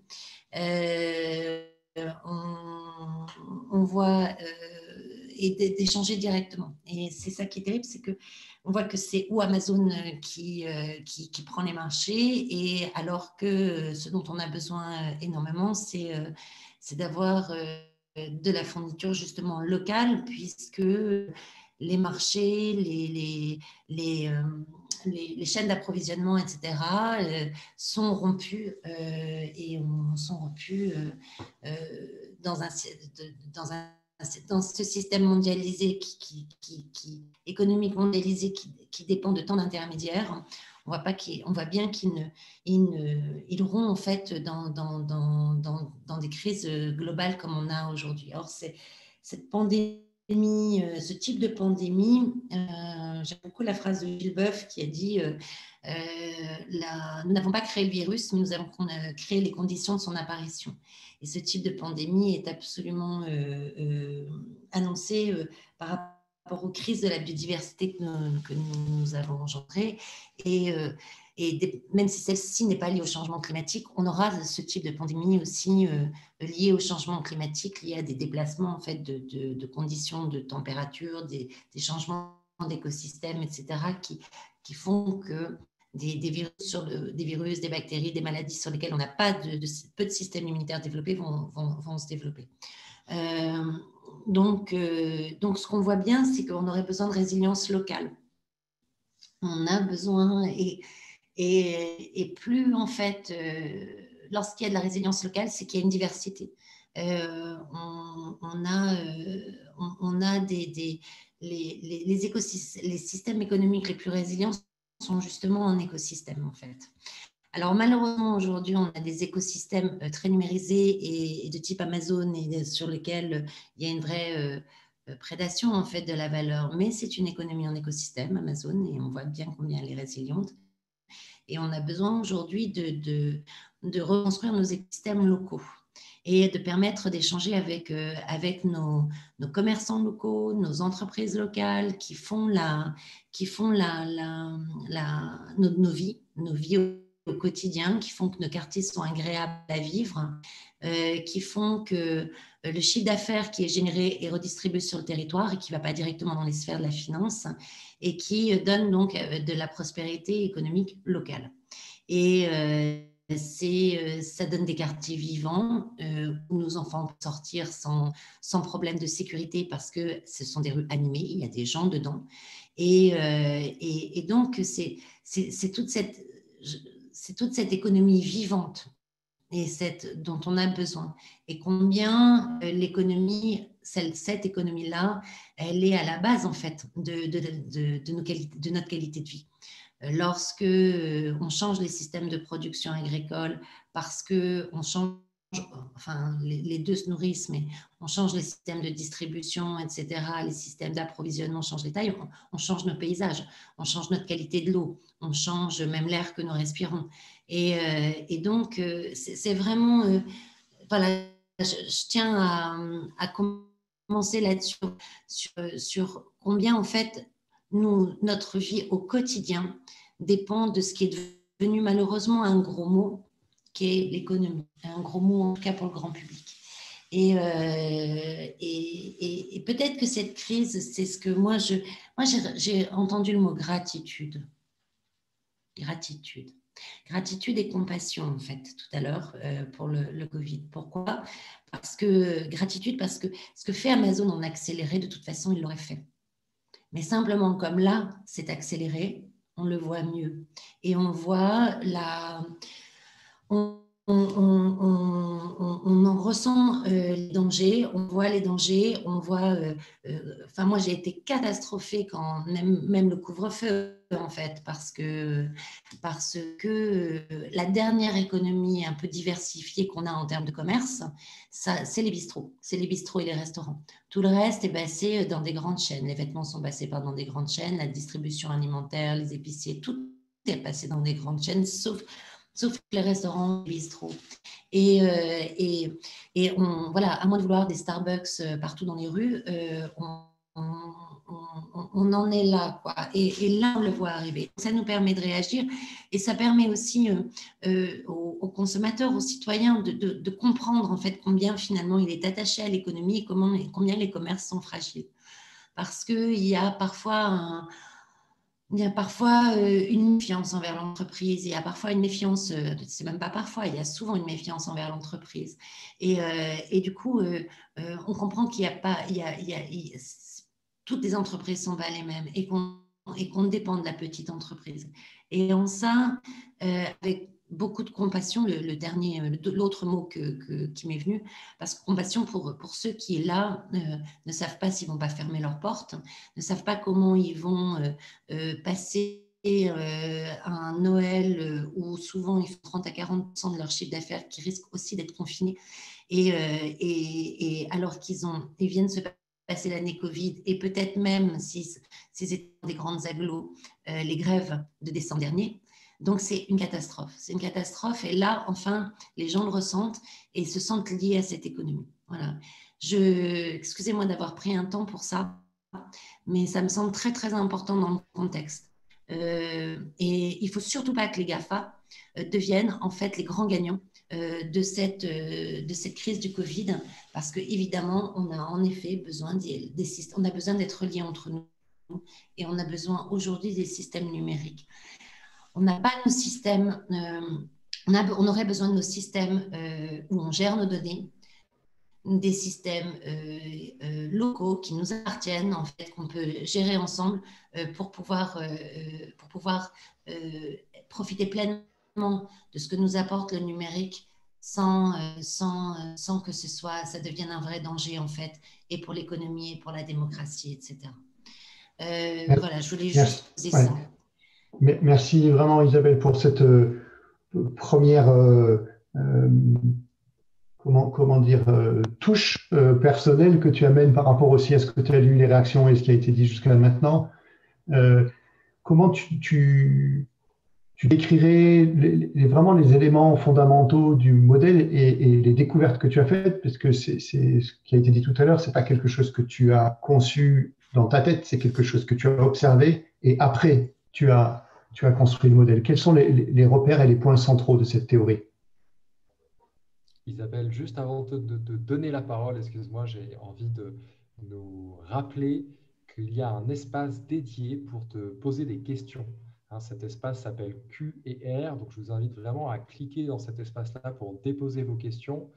On voit et d'échanger directement. Et c'est ça qui est terrible, c'est que on voit que c'est ou Amazon qui prend les marchés, et alors que ce dont on a besoin énormément, c'est d'avoir de la fourniture justement locale, puisque les marchés, les chaînes d'approvisionnement, etc., sont rompues et sont rompues dans ce système mondialisé, économique mondialisé, qui dépend de tant d'intermédiaires. On voit bien qu'ils iront en fait dans des crises globales comme on a aujourd'hui. Or, cette pandémie, ce type de pandémie, j'aime beaucoup la phrase de Gilles Boeuf qui a dit nous n'avons pas créé le virus, mais nous avons créé les conditions de son apparition. Et ce type de pandémie est absolument annoncé par rapport aux crises de la biodiversité que nous avons engendrées. Et même si celle-ci n'est pas liée au changement climatique, on aura ce type de pandémie aussi liée au changement climatique, liée à des déplacements en fait, de conditions de température, des changements d'écosystèmes, etc., qui font que des virus, des bactéries, des maladies sur lesquelles on n'a pas peu de système immunitaire développé vont se développer. Donc, ce qu'on voit bien, c'est qu'on aurait besoin de résilience locale. On a besoin, et plus en fait, lorsqu'il y a de la résilience locale, c'est qu'il y a une diversité. On a les systèmes économiques les plus résilients sont justement en écosystème, en fait. Alors malheureusement, aujourd'hui, on a des écosystèmes très numérisés et de type Amazon, et sur lesquels il y a une vraie prédation en fait de la valeur, mais c'est une économie en écosystème, Amazon, et on voit bien combien elle est résiliente. Et on a besoin aujourd'hui de reconstruire nos écosystèmes locaux et de permettre d'échanger avec nos commerçants locaux, nos entreprises locales qui font nos vies au quotidien, qui font que nos quartiers sont agréables à vivre, qui font que le chiffre d'affaires qui est généré est redistribué sur le territoire et qui ne va pas directement dans les sphères de la finance, et qui donne donc de la prospérité économique locale. Et ça donne des quartiers vivants où nos enfants peuvent sortir sans problème de sécurité, parce que ce sont des rues animées, il y a des gens dedans. Et donc, c'est toute cette économie vivante et dont on a besoin. Et combien cette économie-là, elle est à la base, en fait, de notre qualité de vie. Lorsque on change les systèmes de production agricole, parce qu'on change, enfin les deux se nourrissent, mais on change les systèmes de distribution, etc., les systèmes d'approvisionnement, on change les tailles, on change nos paysages, on change notre qualité de l'eau, on change même l'air que nous respirons. Et donc, c'est vraiment, voilà, je tiens à commencer là-dessus, sur combien, en fait, notre vie au quotidien dépend de ce qui est devenu malheureusement un gros mot, qui est l'économie. Un gros mot, en tout cas pour le grand public. Et peut-être que cette crise, c'est ce que j'ai entendu le mot gratitude. Gratitude. Gratitude et compassion, en fait, tout à l'heure, pour le Covid. Pourquoi? Parce que ce que fait Amazon en accéléré, de toute façon, il l'aurait fait. Mais simplement, comme là, c'est accéléré, on le voit mieux. Et on voit on en ressent les dangers, on voit les dangers, on voit. Enfin, moi, j'ai été catastrophée quand même le couvre-feu, en fait, parce que la dernière économie un peu diversifiée qu'on a en termes de commerce, c'est les bistrots, et les restaurants. Tout le reste est passé dans des grandes chaînes. Les vêtements sont passés par dans des grandes chaînes, la distribution alimentaire, les épiciers, tout est passé dans des grandes chaînes, sauf les restaurants, les bistrots. Et voilà, à moins de vouloir des Starbucks partout dans les rues, on en est là, quoi. Et là, on le voit arriver. Ça nous permet de réagir et ça permet aussi aux consommateurs, aux citoyens de comprendre en fait combien finalement il est attaché à l'économie et combien les commerces sont fragiles. Parce qu'il y a parfois une méfiance envers l'entreprise, il y a parfois une méfiance, c'est même pas parfois, il y a souvent une méfiance envers l'entreprise. Et du coup, on comprend qu'il n'y a pas, toutes les entreprises ne sont pas les mêmes et qu'on dépend de la petite entreprise. Et en ça, avec beaucoup de compassion, l'autre mot qui m'est venu, parce que compassion pour ceux qui, là, ne savent pas s'ils ne vont pas fermer leurs portes, ne savent pas comment ils vont passer un Noël où souvent ils font 30 à 40% de leur chiffre d'affaires qui risquent aussi d'être confinés et alors qu'ils viennent se passer l'année Covid et peut-être même si c'était des grandes agglos, les grèves de décembre dernier. Donc c'est une catastrophe. C'est une catastrophe et là, enfin, les gens le ressentent et se sentent liés à cette économie. Voilà. Excusez-moi d'avoir pris un temps pour ça, mais ça me semble très, très important dans le contexte. Et il ne faut surtout pas que les GAFA deviennent en fait les grands gagnants de cette crise du Covid, parce qu'évidemment, on a en effet besoin des systèmes, on a besoin d'être liés entre nous et on a besoin aujourd'hui des systèmes numériques. On n'a pas nos systèmes, on aurait besoin de nos systèmes où on gère nos données, des systèmes locaux qui nous appartiennent, en fait, qu'on peut gérer ensemble pour pouvoir profiter pleinement de ce que nous apporte le numérique sans que ça devienne un vrai danger, en fait, et pour l'économie, et pour la démocratie, etc. Voilà, je voulais juste poser ça. Merci vraiment, Isabelle, pour cette première comment dire, touche personnelle que tu amènes par rapport aussi à ce que tu as lu, les réactions et ce qui a été dit jusqu'à maintenant. Comment tu décrirais vraiment les éléments fondamentaux du modèle et les découvertes que tu as faites, parce que c'est ce qui a été dit tout à l'heure, c'est pas quelque chose que tu as conçu dans ta tête, c'est quelque chose que tu as observé et après tu as construit le modèle. Quels sont les repères et les points centraux de cette théorie? Isabelle, juste avant de donner la parole, excuse-moi, j'ai envie de nous rappeler qu'il y a un espace dédié pour te poser des questions. Cet espace s'appelle Q&R, donc je vous invite vraiment à cliquer dans cet espace-là pour déposer vos questions.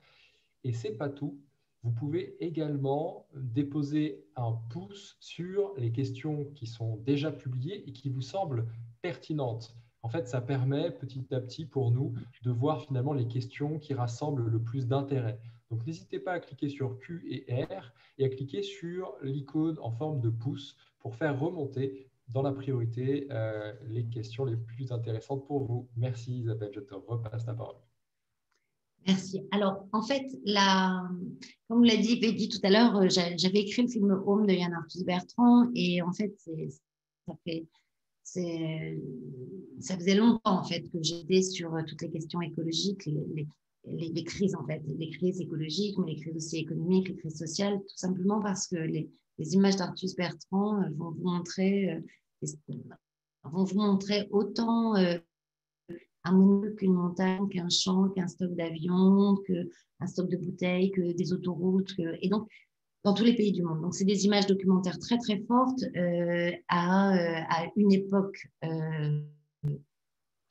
Et ce n'est pas tout. Vous pouvez également déposer un pouce sur les questions qui sont déjà publiées et qui vous semblent pertinentes. En fait, ça permet petit à petit pour nous de voir finalement les questions qui rassemblent le plus d'intérêt. Donc, n'hésitez pas à cliquer sur Q et R et à cliquer sur l'icône en forme de pouce pour faire remonter dans la priorité les questions les plus intéressantes pour vous. Merci Isabelle, je te repasse la parole. Merci. Alors, en fait, comme vous l'avez dit tout à l'heure, j'avais écrit le film Home de Yann Arthus Bertrand et en fait, ça faisait longtemps en fait que j'étais sur toutes les questions écologiques, les crises en fait, les crises écologiques, mais les crises aussi économiques, les crises sociales, tout simplement parce que les images d'Arthus Bertrand vont vous montrer autant un monopole qu'une montagne, qu'un champ, qu'un stock d'avions, qu'un stock de bouteilles, que des autoroutes, et donc dans tous les pays du monde. Donc, c'est des images documentaires très, très fortes à une époque,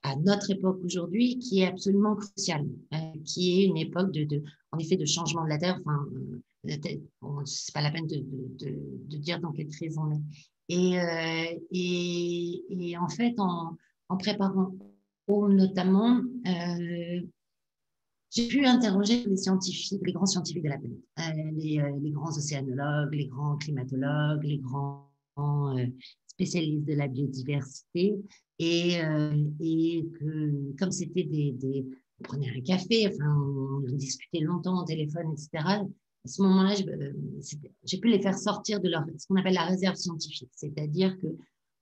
à notre époque aujourd'hui, qui est absolument cruciale, qui est une époque, en effet, de changement de la Terre. Enfin, c'est pas la peine de dire dans quelle crise on est. Et en fait, en préparant notamment, j'ai pu interroger les scientifiques, les grands scientifiques de la planète, les grands océanologues, les grands climatologues, les grands spécialistes de la biodiversité. Et que, comme c'était on prenait un café, enfin, on discutait longtemps au téléphone, etc. À ce moment-là, j'ai pu les faire sortir de ce qu'on appelle la réserve scientifique. C'est-à-dire que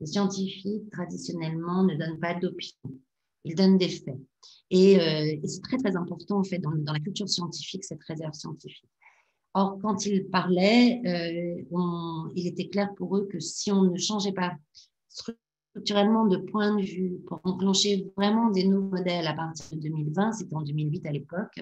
les scientifiques, traditionnellement, ne donnent pas d'opinion. Ils donnent des faits. Et c'est très, très important, en fait, dans la culture scientifique, cette réserve scientifique. Or, quand ils parlaient, il était clair pour eux que si on ne changeait pas structurellement de point de vue pour enclencher vraiment des nouveaux modèles à partir de 2020, c'était en 2008 à l'époque,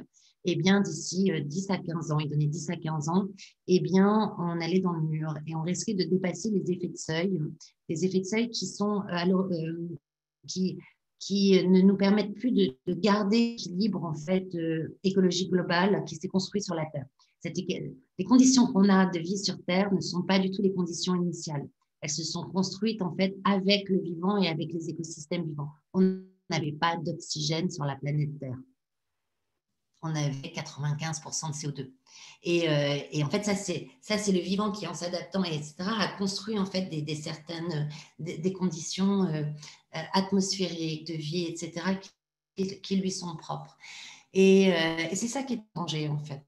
eh bien, d'ici 10 à 15 ans, ils donnaient 10 à 15 ans, eh bien, on allait dans le mur et on risquait de dépasser les effets de seuil, des effets de seuil qui sont qui ne nous permettent plus de garder l'équilibre en fait, écologique global qui s'est construit sur la Terre. Les conditions qu'on a de vie sur Terre ne sont pas du tout les conditions initiales. Elles se sont construites en fait avec le vivant et avec les écosystèmes vivants. On n'avait pas d'oxygène sur la planète Terre. On avait 95% de CO2. Et en fait, ça c'est le vivant qui, en s'adaptant, etc., a construit en fait des conditions atmosphériques, de vie, etc., qui lui sont propres. Et c'est ça qui est en danger, en fait.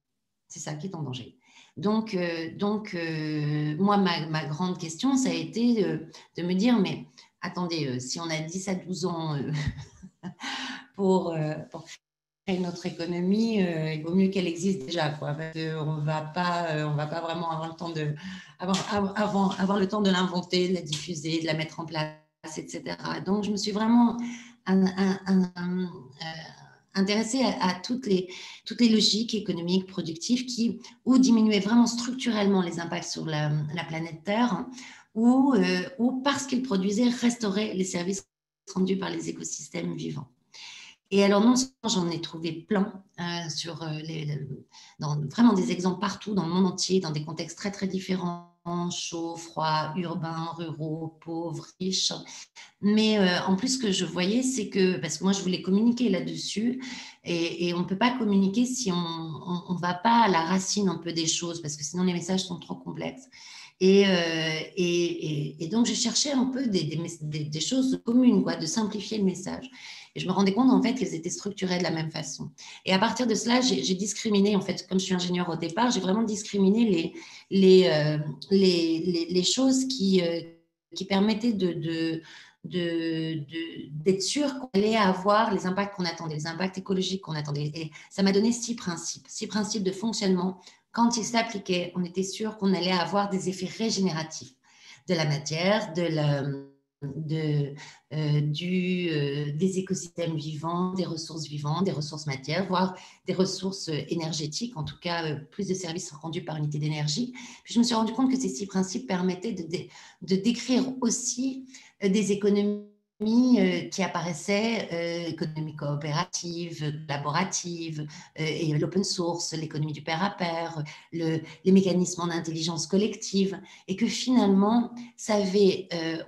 C'est ça qui est en danger. Donc moi, ma grande question, ça a été de me dire, mais attendez, si on a 10 à 12 ans pour créer notre économie, il vaut mieux qu'elle existe déjà, quoi, parce qu'on va pas vraiment avoir le temps avoir le temps de l'inventer, de la diffuser, de la mettre en place, etc. Donc, je me suis vraiment intéressée à toutes les logiques économiques, productives ou diminuer vraiment structurellement les impacts sur la planète Terre, ou parce qu'ils produisaient, restauraient les services rendus par les écosystèmes vivants. Et alors, non seulement j'en ai trouvé plein vraiment des exemples partout dans le monde entier, dans des contextes très, très différents, chauds, froids, urbains, ruraux, pauvres, riches. Mais en plus, ce que je voyais, c'est que, parce que moi, je voulais communiquer là-dessus, et on ne peut pas communiquer si on ne va pas à la racine un peu des choses, parce que sinon, les messages sont trop complexes. Et donc, je cherchais un peu des choses communes, quoi, de simplifier le message. Et je me rendais compte, en fait, qu'elles étaient structurées de la même façon. Et à partir de cela, j'ai discriminé, en fait, comme je suis ingénieure au départ, j'ai vraiment discriminé les choses qui permettaient d'être sûr qu'on allait avoir les impacts qu'on attendait, les impacts écologiques qu'on attendait. Et ça m'a donné 6 principes de fonctionnement. Quand ils s'appliquaient, on était sûr qu'on allait avoir des effets régénératifs de la matière, des écosystèmes vivants, des ressources vivantes, des ressources matières, voire des ressources énergétiques, en tout cas plus de services rendus par unité d'énergie. Puis je me suis rendu compte que ces 6 principes permettaient de décrire aussi des économies qui apparaissaient, économie coopérative, collaborative, et l'open source, l'économie du pair à pair, les mécanismes d'intelligence collective, et que finalement,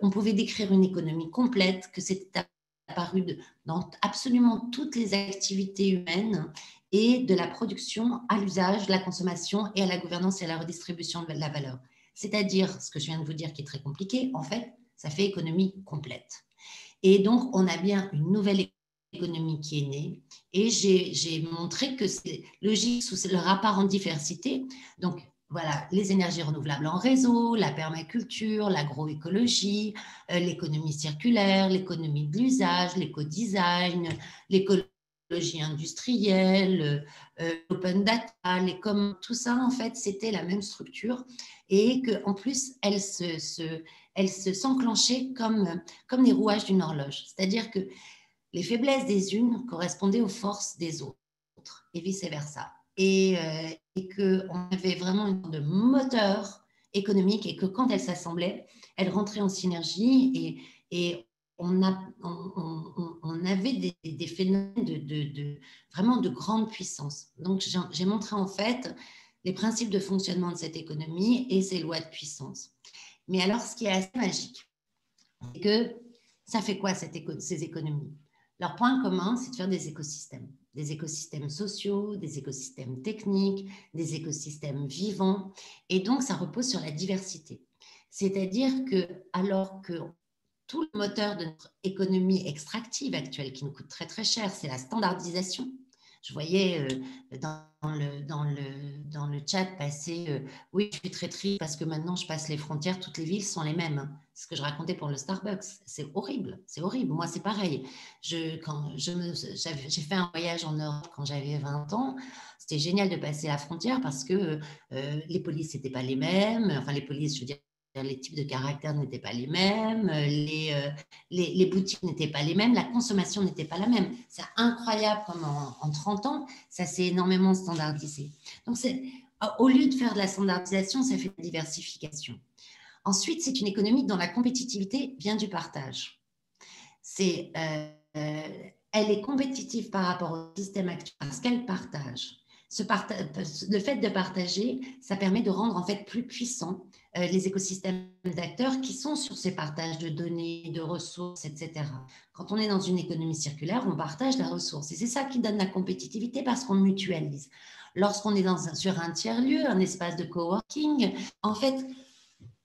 on pouvait décrire une économie complète, que c'était apparu dans absolument toutes les activités humaines, et de la production à l'usage, la consommation et à la gouvernance et à la redistribution de la valeur. C'est-à-dire, ce que je viens de vous dire qui est très compliqué, en fait, ça fait économie complète. Et donc, on a bien une nouvelle économie qui est née, et j'ai montré que c'est logique sous leur apparente diversité. Donc, voilà, les énergies renouvelables en réseau, la permaculture, l'agroécologie, l'économie circulaire, l'économie de l'usage, l'éco-design, l'écologie industrielle, l'open data, tout ça, en fait, c'était la même structure, et qu'en plus, elle s'enclenchait comme des rouages d'une horloge. C'est-à-dire que les faiblesses des unes correspondaient aux forces des autres et vice-versa. Et qu'on avait vraiment une sorte de moteur économique et que quand elles s'assemblaient, elles rentraient en synergie et on avait des phénomènes vraiment de grande puissance. Donc, j'ai montré en fait les principes de fonctionnement de cette économie et ses lois de puissance. Mais alors, ce qui est assez magique, c'est que ça fait quoi ces économies? Leur point commun, c'est de faire des écosystèmes sociaux, des écosystèmes techniques, des écosystèmes vivants. Et donc, ça repose sur la diversité. C'est-à-dire que, alors que tout le moteur de notre économie extractive actuelle, qui nous coûte très très cher, c'est la standardisation. Je voyais dans le chat passer oui, je suis très triste parce que maintenant je passe les frontières, toutes les villes sont les mêmes. C'est ce que je racontais pour le Starbucks. C'est horrible, c'est horrible. Moi, c'est pareil. J'ai fait un voyage en Europe quand j'avais 20 ans. C'était génial de passer la frontière parce que les polices n'étaient pas les mêmes. Enfin, les polices, je veux dire, les types de caractères n'étaient pas les mêmes, les boutiques n'étaient pas les mêmes, la consommation n'était pas la même. C'est incroyable comme en 30 ans, ça s'est énormément standardisé. Donc, au lieu de faire de la standardisation, ça fait de la diversification. Ensuite, c'est une économie dont la compétitivité vient du partage. Elle est compétitive par rapport au système actuel parce qu'elle partage. Le fait de partager, ça permet de rendre en fait plus puissants les écosystèmes d'acteurs qui sont sur ces partages de données, de ressources, etc. Quand on est dans une économie circulaire, on partage la ressource et c'est ça qui donne la compétitivité parce qu'on mutualise. Lorsqu'on est sur un tiers-lieu, un espace de coworking, en fait,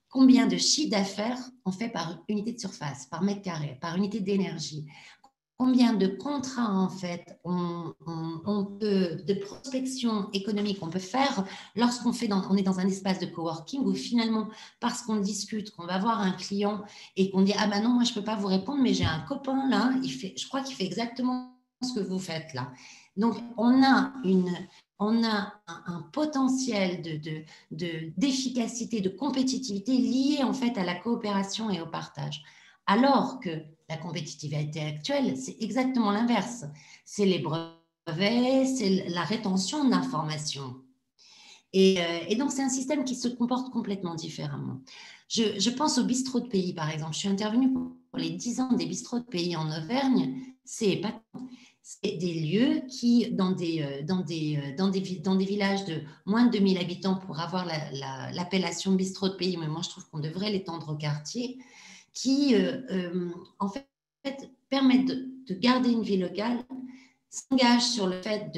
combien de chiffre d'affaires on fait par unité de surface, par mètre carré, par unité d'énergie? Combien de contrats, en fait, de prospection économique on peut faire lorsqu'on est dans un espace de coworking où finalement, parce qu'on discute, qu'on va voir un client et qu'on dit « Ah ben non, moi je ne peux pas vous répondre, mais j'ai un copain là, je crois qu'il fait exactement ce que vous faites là. » Donc, on a un potentiel d'efficacité, de compétitivité lié en fait à la coopération et au partage. Alors que la compétitivité actuelle, c'est exactement l'inverse. C'est les brevets, c'est la rétention d'informations. Et donc, c'est un système qui se comporte complètement différemment. Je pense aux bistrots de pays, par exemple. Je suis intervenue pour les 10 ans des bistrots de pays en Auvergne. C'est des lieux qui, dans des villages de moins de 2000 habitants, pour avoir l'appellation bistrot de pays, mais moi, je trouve qu'on devrait l'étendre au quartier, qui, en fait, permettent de garder une vie locale, s'engagent sur le fait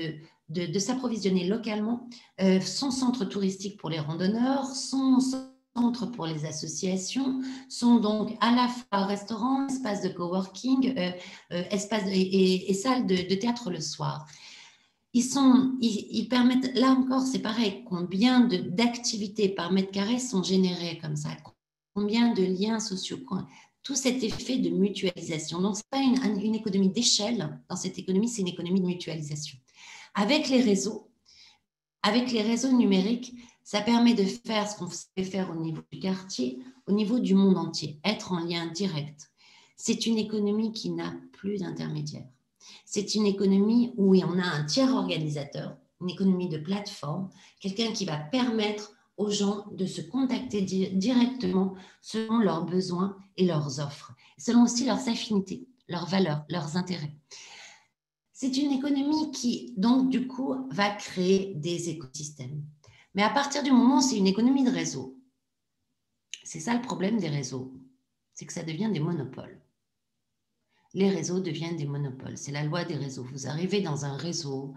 de s'approvisionner localement, son centre touristique pour les randonneurs, son centre pour les associations, sont donc à la fois restaurants, espaces de coworking, espaces et salles de théâtre le soir. Ils permettent, là encore, c'est pareil, combien d'activités par mètre carré sont générées comme ça, combien de liens sociaux, tout cet effet de mutualisation. Donc, ce n'est pas une économie d'échelle. Dans cette économie, c'est une économie de mutualisation. Avec les réseaux numériques, ça permet de faire ce qu'on sait faire au niveau du quartier, au niveau du monde entier, être en lien direct. C'est une économie qui n'a plus d'intermédiaires. C'est une économie où on a un tiers organisateur, une économie de plateforme, quelqu'un qui va permettre aux gens de se contacter directement selon leurs besoins et leurs offres, selon aussi leurs affinités, leurs valeurs, leurs intérêts. C'est une économie qui, donc, du coup, va créer des écosystèmes. Mais à partir du moment où c'est une économie de réseau, c'est ça le problème des réseaux, c'est que ça devient des monopoles. Les réseaux deviennent des monopoles. C'est la loi des réseaux. Vous arrivez dans un réseau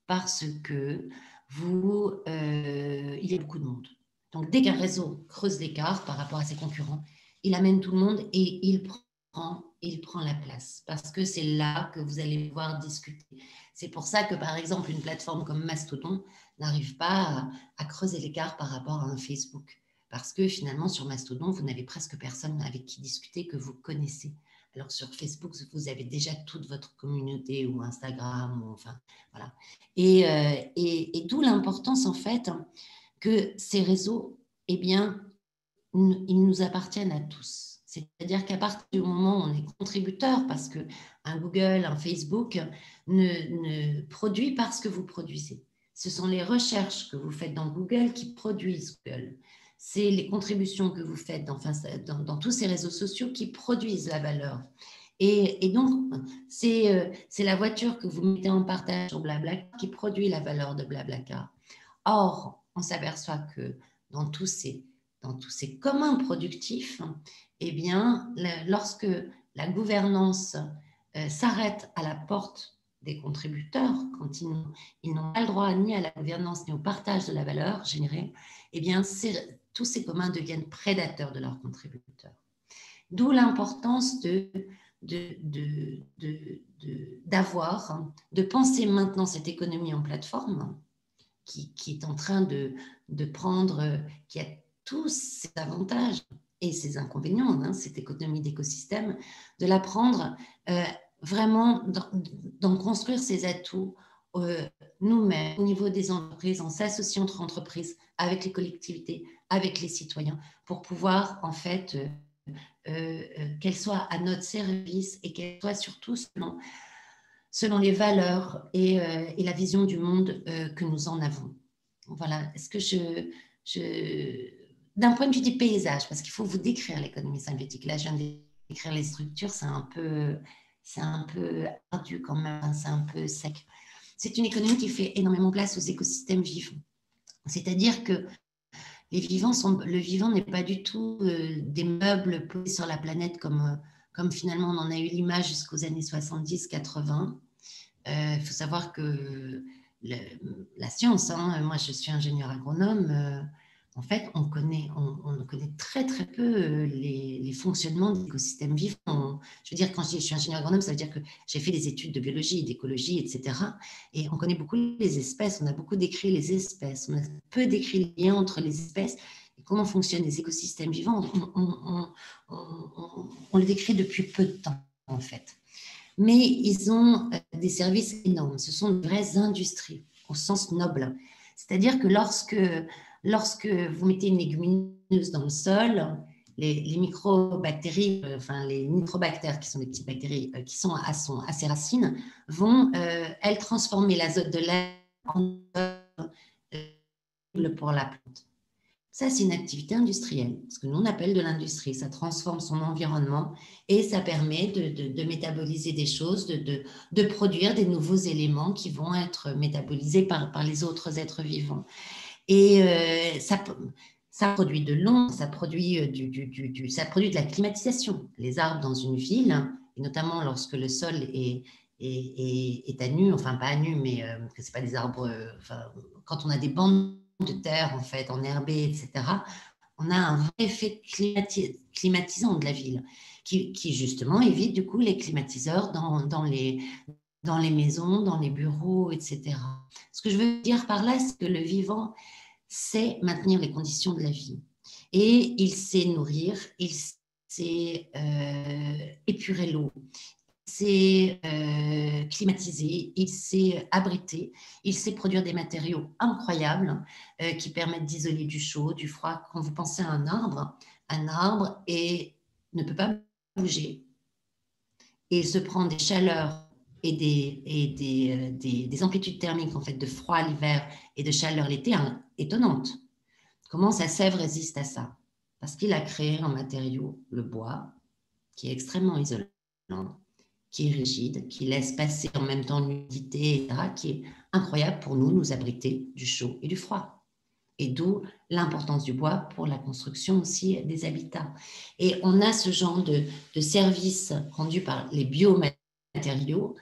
parce que il y a beaucoup de monde. Donc, dès qu'un réseau creuse l'écart par rapport à ses concurrents, il amène tout le monde et il prend la place parce que c'est là que vous allez pouvoir discuter. C'est pour ça que, par exemple, une plateforme comme Mastodon n'arrive pas à creuser l'écart par rapport à un Facebook. Parce que finalement, sur Mastodon, vous n'avez presque personne avec qui discuter que vous connaissez. Alors sur Facebook, vous avez déjà toute votre communauté ou Instagram, enfin voilà. Et d'où l'importance en fait que ces réseaux, eh bien, ils nous appartiennent à tous. C'est-à-dire qu'à partir du moment où on est contributeur, parce qu'un Google, un Facebook ne produit parce que vous produisez. Ce sont les recherches que vous faites dans Google qui produisent Google. C'est les contributions que vous faites dans tous ces réseaux sociaux qui produisent la valeur. Et donc, c'est la voiture que vous mettez en partage sur Blablacar qui produit la valeur de Blablacar. Or, on s'aperçoit que dans tous ces communs productifs, eh bien, lorsque la gouvernance s'arrête à la porte des contributeurs, quand ils n'ont pas le droit ni à la gouvernance ni au partage de la valeur générée, eh bien, tous ces communs deviennent prédateurs de leurs contributeurs. D'où l'importance de penser maintenant cette économie en plateforme qui est en train de prendre, qui a tous ses avantages et ses inconvénients, cette économie d'écosystème, de la prendre vraiment, d'en construire ses atouts nous-mêmes, au niveau des entreprises, en s'associant entre entreprises, avec les collectivités, avec les citoyens, pour pouvoir en fait qu'elles soient à notre service et qu'elles soient surtout selon les valeurs et la vision du monde que nous en avons. Voilà, est-ce que d'un point de vue du paysage, parce qu'il faut vous décrire l'économie symbiotique, là je viens de décrire les structures, c'est un peu ardu quand même, c'est un peu sec. C'est une économie qui fait énormément place aux écosystèmes vivants. C'est-à-dire que le vivant n'est pas du tout des meubles posés sur la planète comme finalement on en a eu l'image jusqu'aux années 70-80. Il faut savoir que la science, moi je suis ingénieur agronome, en fait on connaît très très peu les fonctionnements des écosystèmes vivants. Je veux dire, quand je dis je suis ingénieur agronome, ça veut dire que j'ai fait des études de biologie, d'écologie, etc. Et on connaît beaucoup les espèces, on a beaucoup décrit les espèces, on a peu décrit les liens entre les espèces et comment fonctionnent les écosystèmes vivants. On le décrit depuis peu de temps en fait. Mais ils ont des services énormes. Ce sont de vraies industries, au sens noble. C'est-à-dire que lorsque vous mettez une légumineuse dans le sol, les microbactéries, les nitrobactères, qui sont des petites bactéries qui sont à ses racines, vont, elles, transformer l'azote de l'air en pour la plante. Ça, c'est une activité industrielle, ce que nous on appelle de l'industrie. Ça transforme son environnement et ça permet de métaboliser des choses, de produire des nouveaux éléments qui vont être métabolisés par les autres êtres vivants. Et ça produit de l'ombre, ça produit de la climatisation. Les arbres dans une ville, et notamment lorsque le sol est à nu, enfin pas à nu, mais que ce n'est pas des arbres, quand on a des bandes de terre en fait enherbée, etc., on a un vrai effet climatisant de la ville qui justement évite du coup les climatiseurs dans les maisons, dans les bureaux, etc. Ce que je veux dire par là, c'est que le vivant sait maintenir les conditions de la vie et il sait nourrir, il sait épurer l'eau, sait climatiser, il sait abriter, il sait produire des matériaux incroyables qui permettent d'isoler du chaud, du froid. Quand vous pensez à un arbre ne peut pas bouger et il se prend des chaleurs et des amplitudes thermiques en fait, de froid l'hiver et de chaleur l'été étonnantes. Comment sa sève résiste à ça? Parce qu'il a créé un matériau, le bois, qui est extrêmement isolant, qui est rigide, qui laisse passer en même temps l'humidité, etc., qui est incroyable pour nous abriter du chaud et du froid. Et d'où l'importance du bois pour la construction aussi des habitats. Et on a ce genre de services rendus par les biomatériaux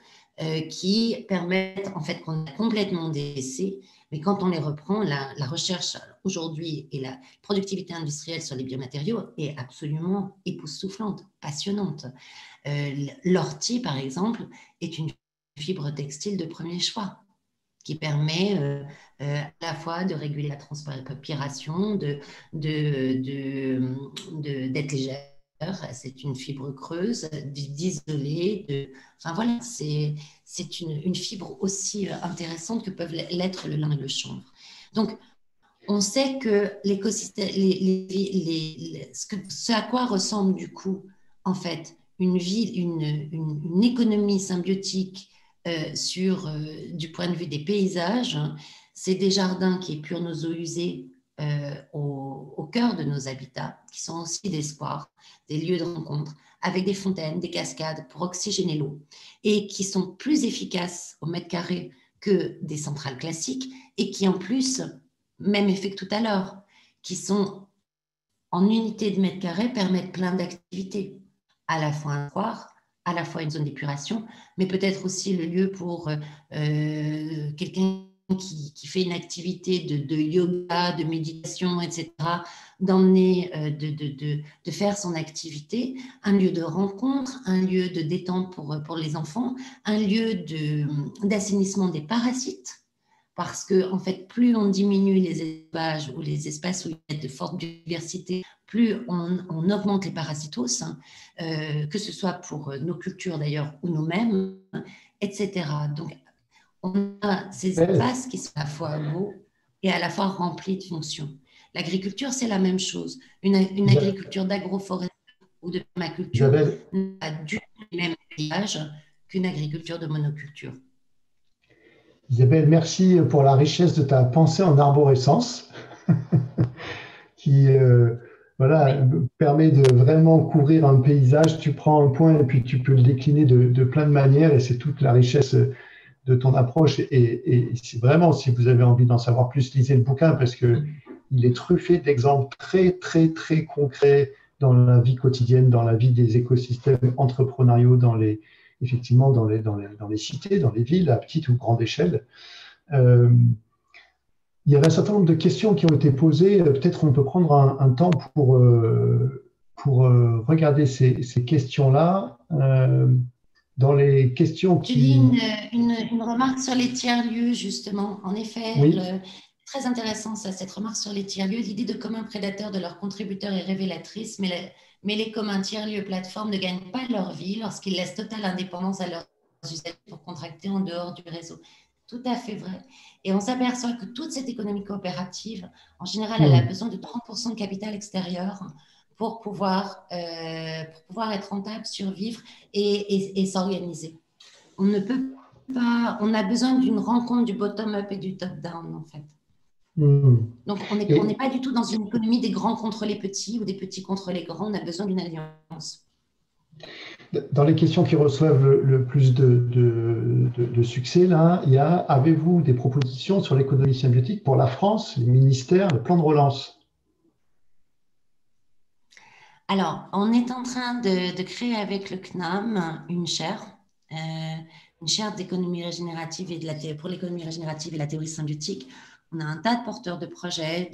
qui permettent, en fait, qu'on a complètement délaissé, mais quand on les reprend, la recherche aujourd'hui et la productivité industrielle sur les biomatériaux est absolument époustouflante, passionnante. L'ortie, par exemple, est une fibre textile de premier choix qui permet à la fois de réguler la transpiration, d'être légère. C'est une fibre creuse, d'isoler. Enfin voilà, c'est une fibre aussi intéressante que peuvent l'être le lin et le chanvre. Donc, on sait que l'écosystème, ce à quoi ressemble du coup, en fait, une ville, une économie symbiotique du point de vue des paysages, c'est des jardins qui épurent nos eaux usées au cœur de nos habitats, qui sont aussi des squares, des lieux de rencontre, avec des fontaines, des cascades pour oxygéner l'eau, et qui sont plus efficaces au mètre carré que des centrales classiques, et qui en plus, même effet que tout à l'heure, qui sont en unité de mètre carré, permettent plein d'activités, à la fois un square, à la fois une zone d'épuration, mais peut-être aussi le lieu pour quelqu'un qui fait une activité de yoga, de méditation, etc., d'emmener, de faire son activité, un lieu de rencontre, un lieu de détente pour les enfants, un lieu d'assainissement des parasites, parce que en fait, plus on diminue les élevages ou les espaces où il y a de forte biodiversité, plus on augmente les parasitoses, que ce soit pour nos cultures d'ailleurs ou nous-mêmes, etc. Donc, on a ces espaces qui sont à la fois beaux et à la fois remplis de fonctions. L'agriculture, c'est la même chose. Une agriculture d'agroforesterie ou de permaculture n'a pas du tout les mêmes paysages qu'une agriculture de monoculture. Isabelle, merci pour la richesse de ta pensée en arborescence qui voilà, permet de vraiment couvrir un paysage. Tu prends un point et puis tu peux le décliner de plein de manières et c'est toute la richesse de ton approche. Et c'est vraiment, si vous avez envie d'en savoir plus, lisez le bouquin parce qu'il est truffé d'exemples très, très, très concrets dans la vie quotidienne, dans la vie des écosystèmes entrepreneuriaux, effectivement dans les cités, dans les villes, à petite ou grande échelle. Il y avait un certain nombre de questions qui ont été posées. Peut-être on peut prendre un temps pour regarder ces questions-là. Dans les questions qui… Je lis une remarque sur les tiers-lieux, justement. En effet, oui. Très intéressant, ça, cette remarque sur les tiers-lieux. L'idée de communs prédateurs de leurs contributeurs est révélatrice, mais les communs tiers-lieux plateformes ne gagnent pas leur vie lorsqu'ils laissent totale indépendance à leurs usagers pour contracter en dehors du réseau. Tout à fait vrai. Et on s'aperçoit que toute cette économie coopérative, en général, elle a besoin de 30% de capital extérieur pour pouvoir être rentable, survivre et s'organiser. On ne peut pas, on a besoin d'une rencontre du bottom-up et du top-down, en fait. Donc, on n'est pas du tout dans une économie des grands contre les petits ou des petits contre les grands. On a besoin d'une alliance. Dans les questions qui reçoivent le plus de succès, là, il y a « Avez-vous des propositions sur l'économie symbiotique pour la France, les ministères, le plan de relance ?» Alors, on est en train de créer avec le CNAM une chaire d'économie régénérative pour l'économie régénérative et la théorie symbiotique. On a un tas de porteurs de projets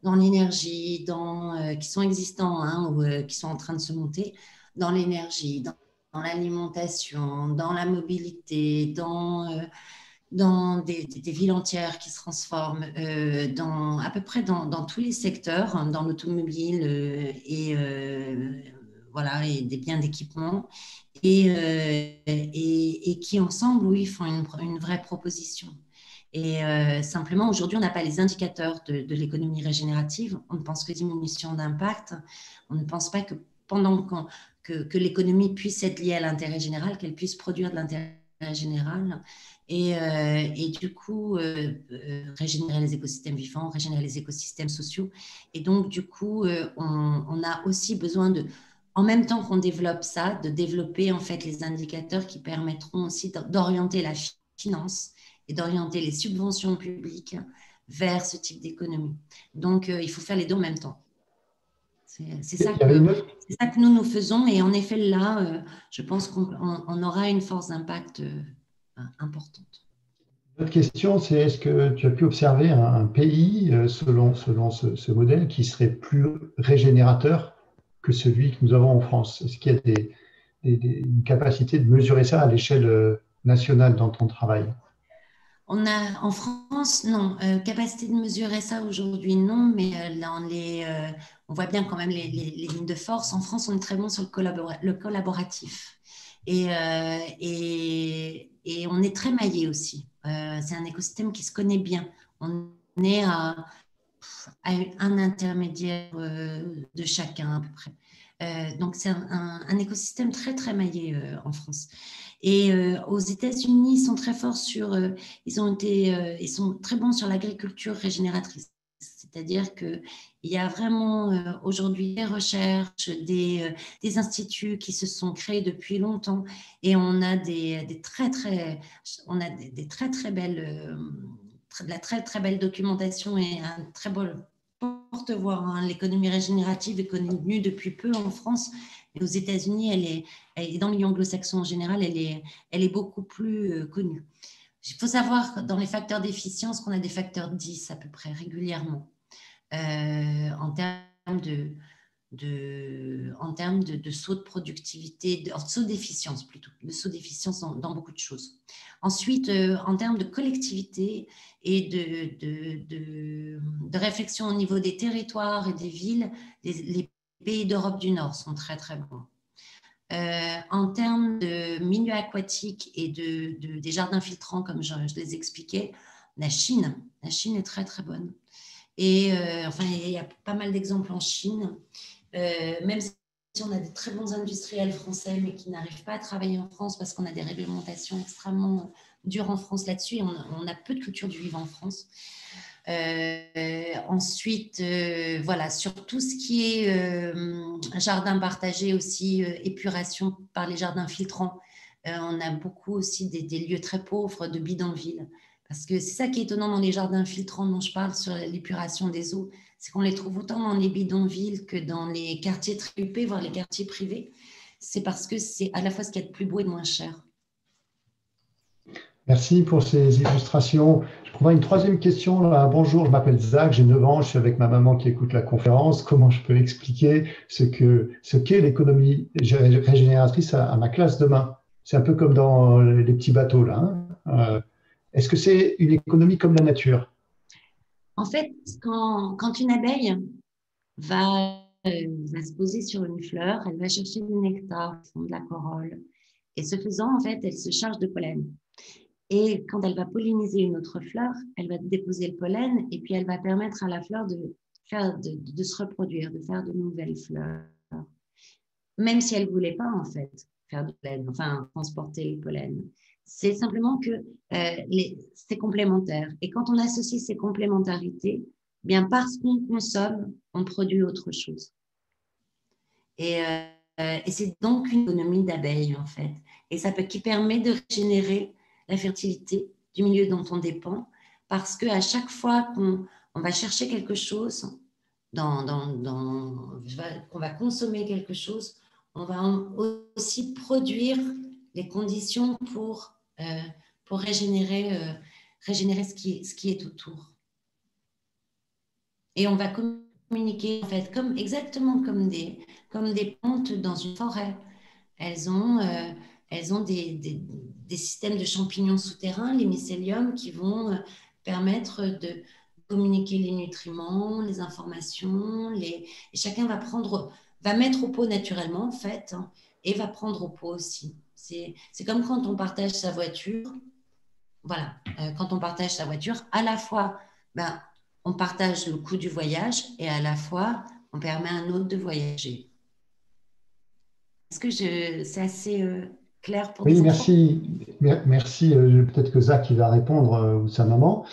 dans l'énergie, qui sont existants ou qui sont en train de se monter, dans l'énergie, dans l'alimentation, dans la mobilité, dans des villes entières qui se transforment, à peu près dans tous les secteurs, dans l'automobile voilà, et des biens d'équipement, et qui ensemble, oui, font une vraie proposition. Et simplement, aujourd'hui, on n'a pas les indicateurs de l'économie régénérative. On ne pense que diminution d'impact. On ne pense pas que pendant que l'économie puisse être liée à l'intérêt général, qu'elle puisse produire de l'intérêt général. Et du coup, régénérer les écosystèmes vivants, régénérer les écosystèmes sociaux. Et donc, du coup, on a aussi besoin en même temps qu'on développe ça, de développer en fait les indicateurs qui permettront aussi d'orienter la finance et d'orienter les subventions publiques vers ce type d'économie. Donc, il faut faire les deux en même temps. C'est ça que nous faisons. Et en effet, là, je pense qu'on aura une force d'impact importante. L'autre question, c'est est-ce que tu as pu observer un pays, selon ce modèle, qui serait plus régénérateur que celui que nous avons en France? Est-ce qu'il y a une capacité de mesurer ça à l'échelle nationale dans ton travail? En France, non. Capacité de mesurer ça aujourd'hui, non. Mais on voit bien quand même les lignes de force. En France, on est très bon sur le collaboratif. Et on est très maillé aussi. C'est un écosystème qui se connaît bien. On est à à un intermédiaire de chacun à peu près. Donc, c'est un écosystème très, très maillé en France. Et aux États-Unis, ils sont très forts ils sont très bons sur l'agriculture régénératrice. C'est-à-dire qu'il y a vraiment aujourd'hui des recherches, des instituts qui se sont créés depuis longtemps, et on a des très, très belles, de la très, très belle documentation et un très beau porte-voix. Hein. L'économie régénérative est connue depuis peu en France. Et aux États-Unis, elle est dans le milieu anglo-saxon en général, elle est beaucoup plus connue. Il faut savoir que dans les facteurs d'efficience, qu'on a des facteurs 10 à peu près régulièrement en termes de saut de productivité, de saut d'efficience plutôt, de saut d'efficience dans beaucoup de choses. Ensuite, en termes de collectivité et de réflexion au niveau des territoires et des villes, les pays d'Europe du Nord sont très, très bons. En termes de milieu aquatique et des jardins filtrants, comme je les expliquais, la Chine est très, très bonne. Et enfin, il y a pas mal d'exemples en Chine, même si on a des très bons industriels français, mais qui n'arrivent pas à travailler en France parce qu'on a des réglementations extrêmement dures en France là-dessus, et on a peu de culture du vivant en France. Ensuite, voilà, sur tout ce qui est jardin partagé aussi, épuration par les jardins filtrants, on a beaucoup aussi des lieux très pauvres de bidonvilles. Parce que c'est ça qui est étonnant dans les jardins filtrants dont je parle sur l'épuration des eaux, c'est qu'on les trouve autant dans les bidonvilles que dans les quartiers très huppés, voire les quartiers privés. C'est parce que c'est à la fois ce qu'il y a de plus beau et de moins cher. Merci pour ces illustrations. Je prendrai une troisième question. Là. Bonjour, je m'appelle Zach, j'ai 9 ans, je suis avec ma maman qui écoute la conférence. Comment je peux expliquer ce qu'est l'économie régénératrice à ma classe demain? C'est un peu comme dans les petits bateaux, là. Hein. Est-ce que c'est une économie comme la nature? En fait, quand une abeille va se poser sur une fleur, elle va chercher du nectar au fond de la corolle. Et ce faisant, en fait, elle se charge de pollen. Et quand elle va polliniser une autre fleur, elle va déposer le pollen et puis elle va permettre à la fleur de se reproduire, de faire de nouvelles fleurs. Même si elle ne voulait pas, en fait, faire du pollen, enfin, transporter le pollen. C'est simplement que c'est complémentaire. Et quand on associe ces complémentarités, bien parce qu'on consomme, on produit autre chose. Et c'est donc une économie d'abeilles, en fait. Et qui permet de régénérer la fertilité du milieu dont on dépend, parce qu'à chaque fois qu'on va chercher quelque chose, qu'on va consommer quelque chose, on va aussi produire les conditions pour régénérer ce qui est autour. Et on va communiquer, en fait, exactement comme des plantes dans une forêt. Elles ont des systèmes de champignons souterrains, les mycéliums, qui vont permettre de communiquer les nutriments, les informations. Et chacun va mettre au pot naturellement, en fait, hein, et va prendre au pot aussi. C'est comme quand on partage sa voiture. Voilà, quand on partage sa voiture, à la fois, on partage le coût du voyage et à la fois, on permet à un autre de voyager. Est-ce que c'est assez clair pour des enfants? Merci. Peut-être que Zach il va répondre ou sa maman.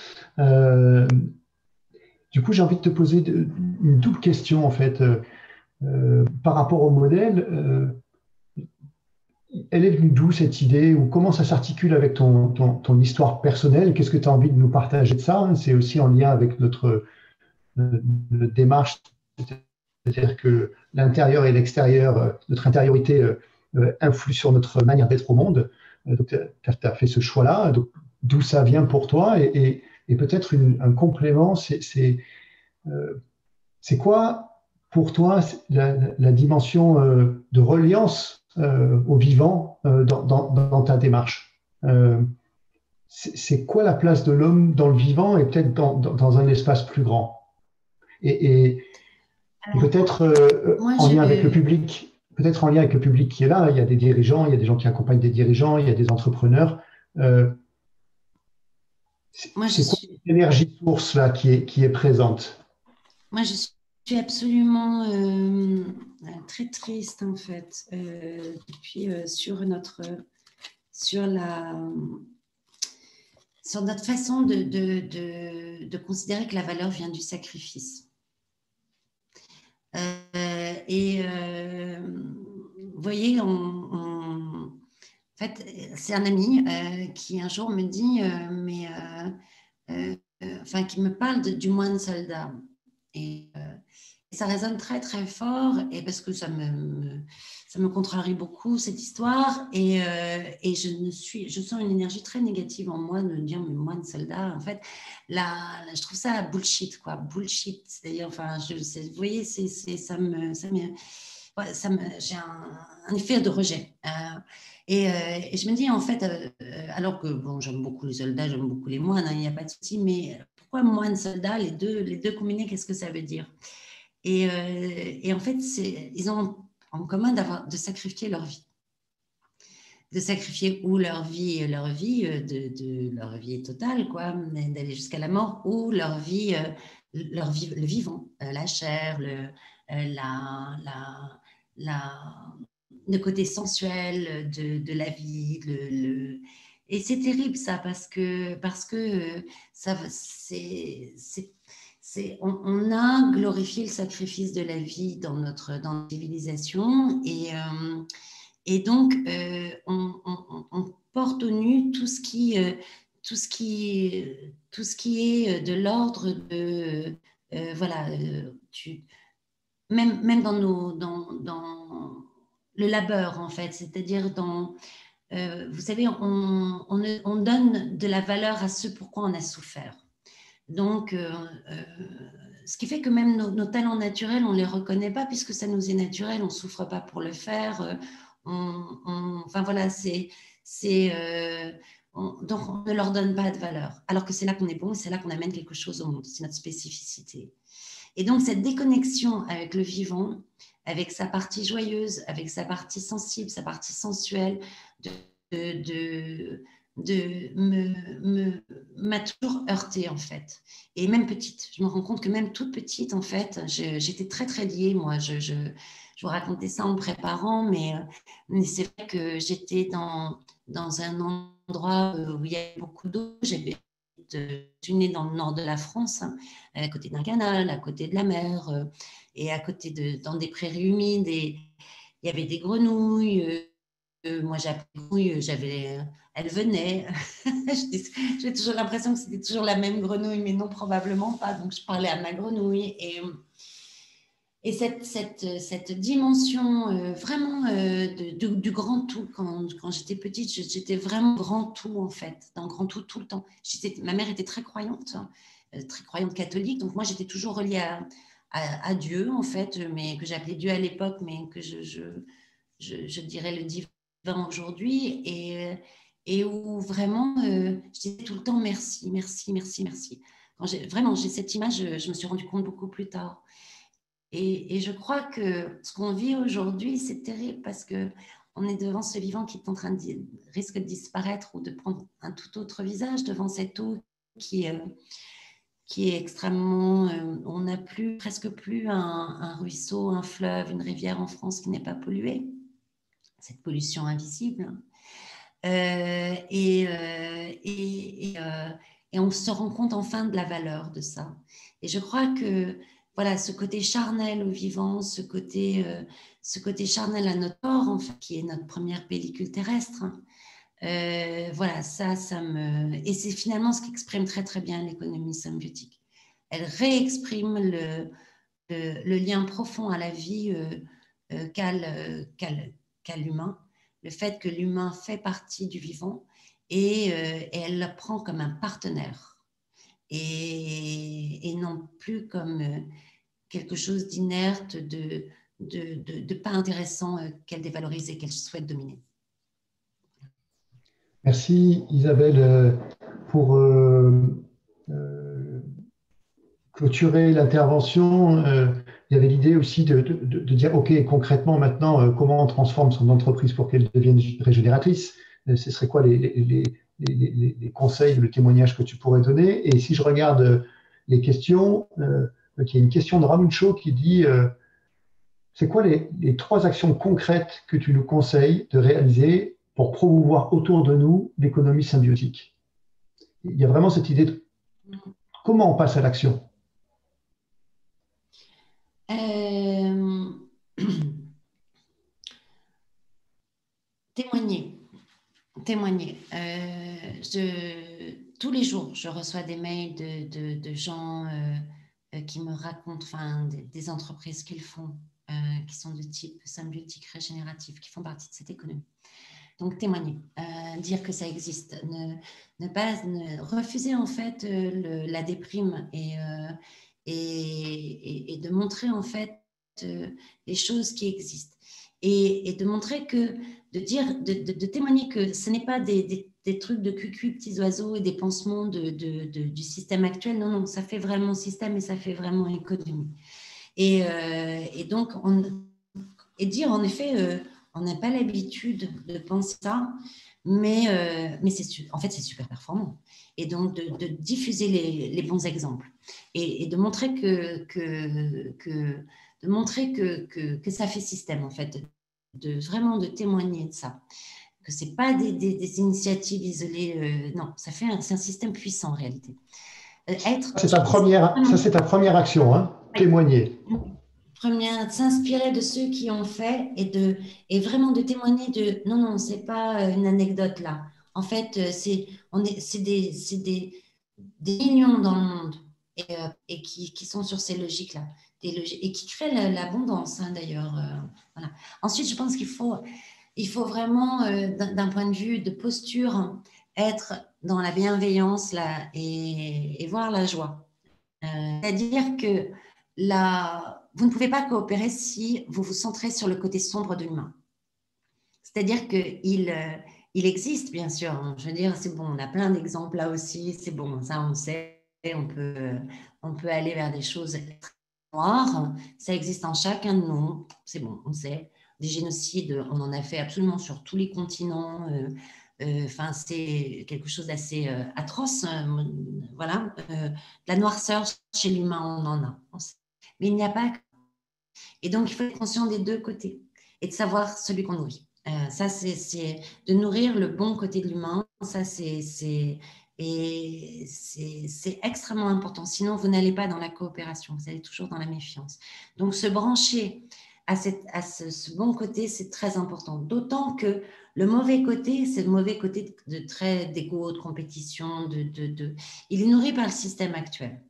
Du coup, j'ai envie de te poser une double question en fait par rapport au modèle. Elle est venue d'où cette idée ou comment ça s'articule avec ton histoire personnelle? Qu'est-ce que tu as envie de nous partager de ça? C'est aussi en lien avec notre démarche, c'est-à-dire que l'intérieur et l'extérieur, notre intériorité influe sur notre manière d'être au monde. Donc, tu as fait ce choix-là. D'où ça vient pour toi? Et peut-être un complément, c'est quoi pour toi la dimension de reliance au vivant dans ta démarche? C'est quoi la place de l'homme dans le vivant et peut-être dans un espace plus grand? Et peut-être en lien avec le public, peut-être en lien avec le public qui est là, il y a des dirigeants, il y a des gens qui accompagnent des dirigeants, il y a des entrepreneurs. C'est quoi l'énergie source là qui est présente? Moi, je suis absolument très triste, en fait, depuis, sur sur notre façon de considérer que la valeur vient du sacrifice. Vous voyez, en fait, c'est un ami qui un jour me dit, enfin, qui me parle du moine soldat. Et ça résonne très, très fort, et parce que ça me contrarie beaucoup, cette histoire. Et je sens une énergie très négative en moi de dire, mais moine soldat, en fait, là, je trouve ça bullshit, quoi. Bullshit. C'est-à-dire, enfin, vous voyez, j'ai un effet de rejet. Et je me dis, en fait, alors que bon, j'aime beaucoup les soldats, j'aime beaucoup les moines, hein, il n'y a pas de souci, mais pourquoi moine, soldat, les deux combinés, qu'est-ce que ça veut dire? Et en fait, ils ont en commun de sacrifier leur vie. De sacrifier ou leur vie leur vie totale, quoi, d'aller jusqu'à la mort, ou le vivant, la chair, le côté sensuel de la vie. Et c'est terrible ça, parce que ça, on a glorifié le sacrifice de la vie dans notre civilisation, et donc on porte au nu tout ce qui est de l'ordre de voilà, même dans le labeur, en fait, c'est-à-dire vous savez, on donne de la valeur à ce pourquoi on a souffert. Donc, ce qui fait que même nos talents naturels, on ne les reconnaît pas puisque ça nous est naturel, on ne souffre pas pour le faire. Enfin voilà, donc on ne leur donne pas de valeur. Alors que c'est là qu'on est bon, c'est là qu'on amène quelque chose au monde, c'est notre spécificité. Et donc cette déconnexion avec le vivant, avec sa partie joyeuse, avec sa partie sensible, sa partie sensuelle, m'a toujours heurtée, en fait. Et même petite, je me rends compte que même toute petite, en fait, j'étais très très liée, moi. Je vous racontais ça en préparant, mais c'est vrai que j'étais dans un endroit où il y avait beaucoup d'eau. Je suis née dans le nord de la France, hein, à côté d'un canal, à côté de la mer, et à côté dans des prairies humides, et il y avait des grenouilles. Moi, elle venait. J'ai toujours l'impression que c'était toujours la même grenouille, mais non, probablement pas. Donc, je parlais à ma grenouille. Et cette dimension vraiment du grand tout, quand j'étais petite, j'étais vraiment grand tout, en fait, dans grand tout le temps. Ma mère était très croyante catholique, donc moi, j'étais toujours reliée à Dieu, en fait, mais que j'appelais Dieu à l'époque, mais que je dirais le divin aujourd'hui, et où vraiment je disais tout le temps merci, merci, merci, merci. Vraiment, j'ai cette image, je me suis rendu compte beaucoup plus tard. Et je crois que ce qu'on vit aujourd'hui, c'est terrible, parce qu'on est devant ce vivant qui est en train risque de disparaître ou de prendre un tout autre visage devant cette eau qui est extrêmement... on n'a presque plus un ruisseau, un fleuve, une rivière en France qui n'est pas polluée. Cette pollution invisible. Et on se rend compte enfin de la valeur de ça. Et je crois que voilà, ce côté charnel au vivant, ce côté charnel à notre corps, en fait, qui est notre première pellicule terrestre, voilà, et c'est finalement ce qu'exprime très très bien l'économie symbiotique. Elle réexprime le lien profond à la vie qu'a l'humain, le fait que l'humain fait partie du vivant, et elle le prend comme un partenaire, et non plus comme quelque chose d'inerte, de pas intéressant, qu'elle dévalorise et qu'elle souhaite dominer. Merci Isabelle pour clôturer l'intervention. Il y avait l'idée aussi de dire, OK, concrètement maintenant, comment on transforme son entreprise pour qu'elle devienne régénératrice? Ce serait quoi les conseils, le témoignage que tu pourrais donner? Et si je regarde les questions, il y a une question de Ramon Shaw qui dit c'est quoi les 3 actions concrètes que tu nous conseilles de réaliser pour promouvoir autour de nous l'économie symbiotique? Il y a vraiment cette idée de comment on passe à l'action. Témoigner. Tous les jours, je reçois des mails de gens qui me racontent, enfin, des entreprises qu'ils font, qui sont de type symbiotique, régénératif, qui font partie de cette économie. Donc, témoigner, dire que ça existe, ne pas refuser en fait la déprime et de montrer en fait les choses qui existent et de montrer que de témoigner que ce n'est pas des trucs de cucu, petits oiseaux et des pansements du système actuel. Non, non, ça fait vraiment système et ça fait vraiment économie. Et donc, dire en effet, on n'a pas l'habitude de penser ça, mais en fait, c'est super performant. Et donc, de diffuser les bons exemples et de montrer que ça fait système, en fait, vraiment de témoigner de ça, que ce n'est pas des initiatives isolées. Non, c'est un système puissant en réalité. C'est ta première action, hein, témoigner. Première, s'inspirer de ceux qui ont fait et vraiment de témoigner de non, c'est pas une anecdote là. En fait, c'est des millions dans le monde et qui sont sur ces logiques-là. Et qui créent l'abondance, hein, d'ailleurs. Voilà. Ensuite, je pense qu'il faut vraiment, d'un point de vue de posture, être dans la bienveillance là, et voir la joie. C'est-à-dire que vous ne pouvez pas coopérer si vous vous centrez sur le côté sombre de l'humain. C'est-à-dire qu'il existe, bien sûr. Hein. Je veux dire, c'est bon, on a plein d'exemples là aussi. C'est bon, ça on sait. On peut aller vers des choses très noires. Ça existe en chacun de nous. C'est bon, on sait. Des génocides, on en a fait absolument sur tous les continents. Enfin, c'est quelque chose d'assez atroce. Voilà. La noirceur chez l'humain, on en a. Mais il n'y a pas que. Et donc, il faut être conscient des deux côtés et de savoir celui qu'on nourrit. Ça, c'est de nourrir le bon côté de l'humain. Ça, c'est extrêmement important. Sinon, vous n'allez pas dans la coopération. Vous allez toujours dans la méfiance. Donc, se brancher à ce bon côté, c'est très important. D'autant que le mauvais côté, c'est le mauvais côté d'égo, de compétition. Il est nourri par le système actuel.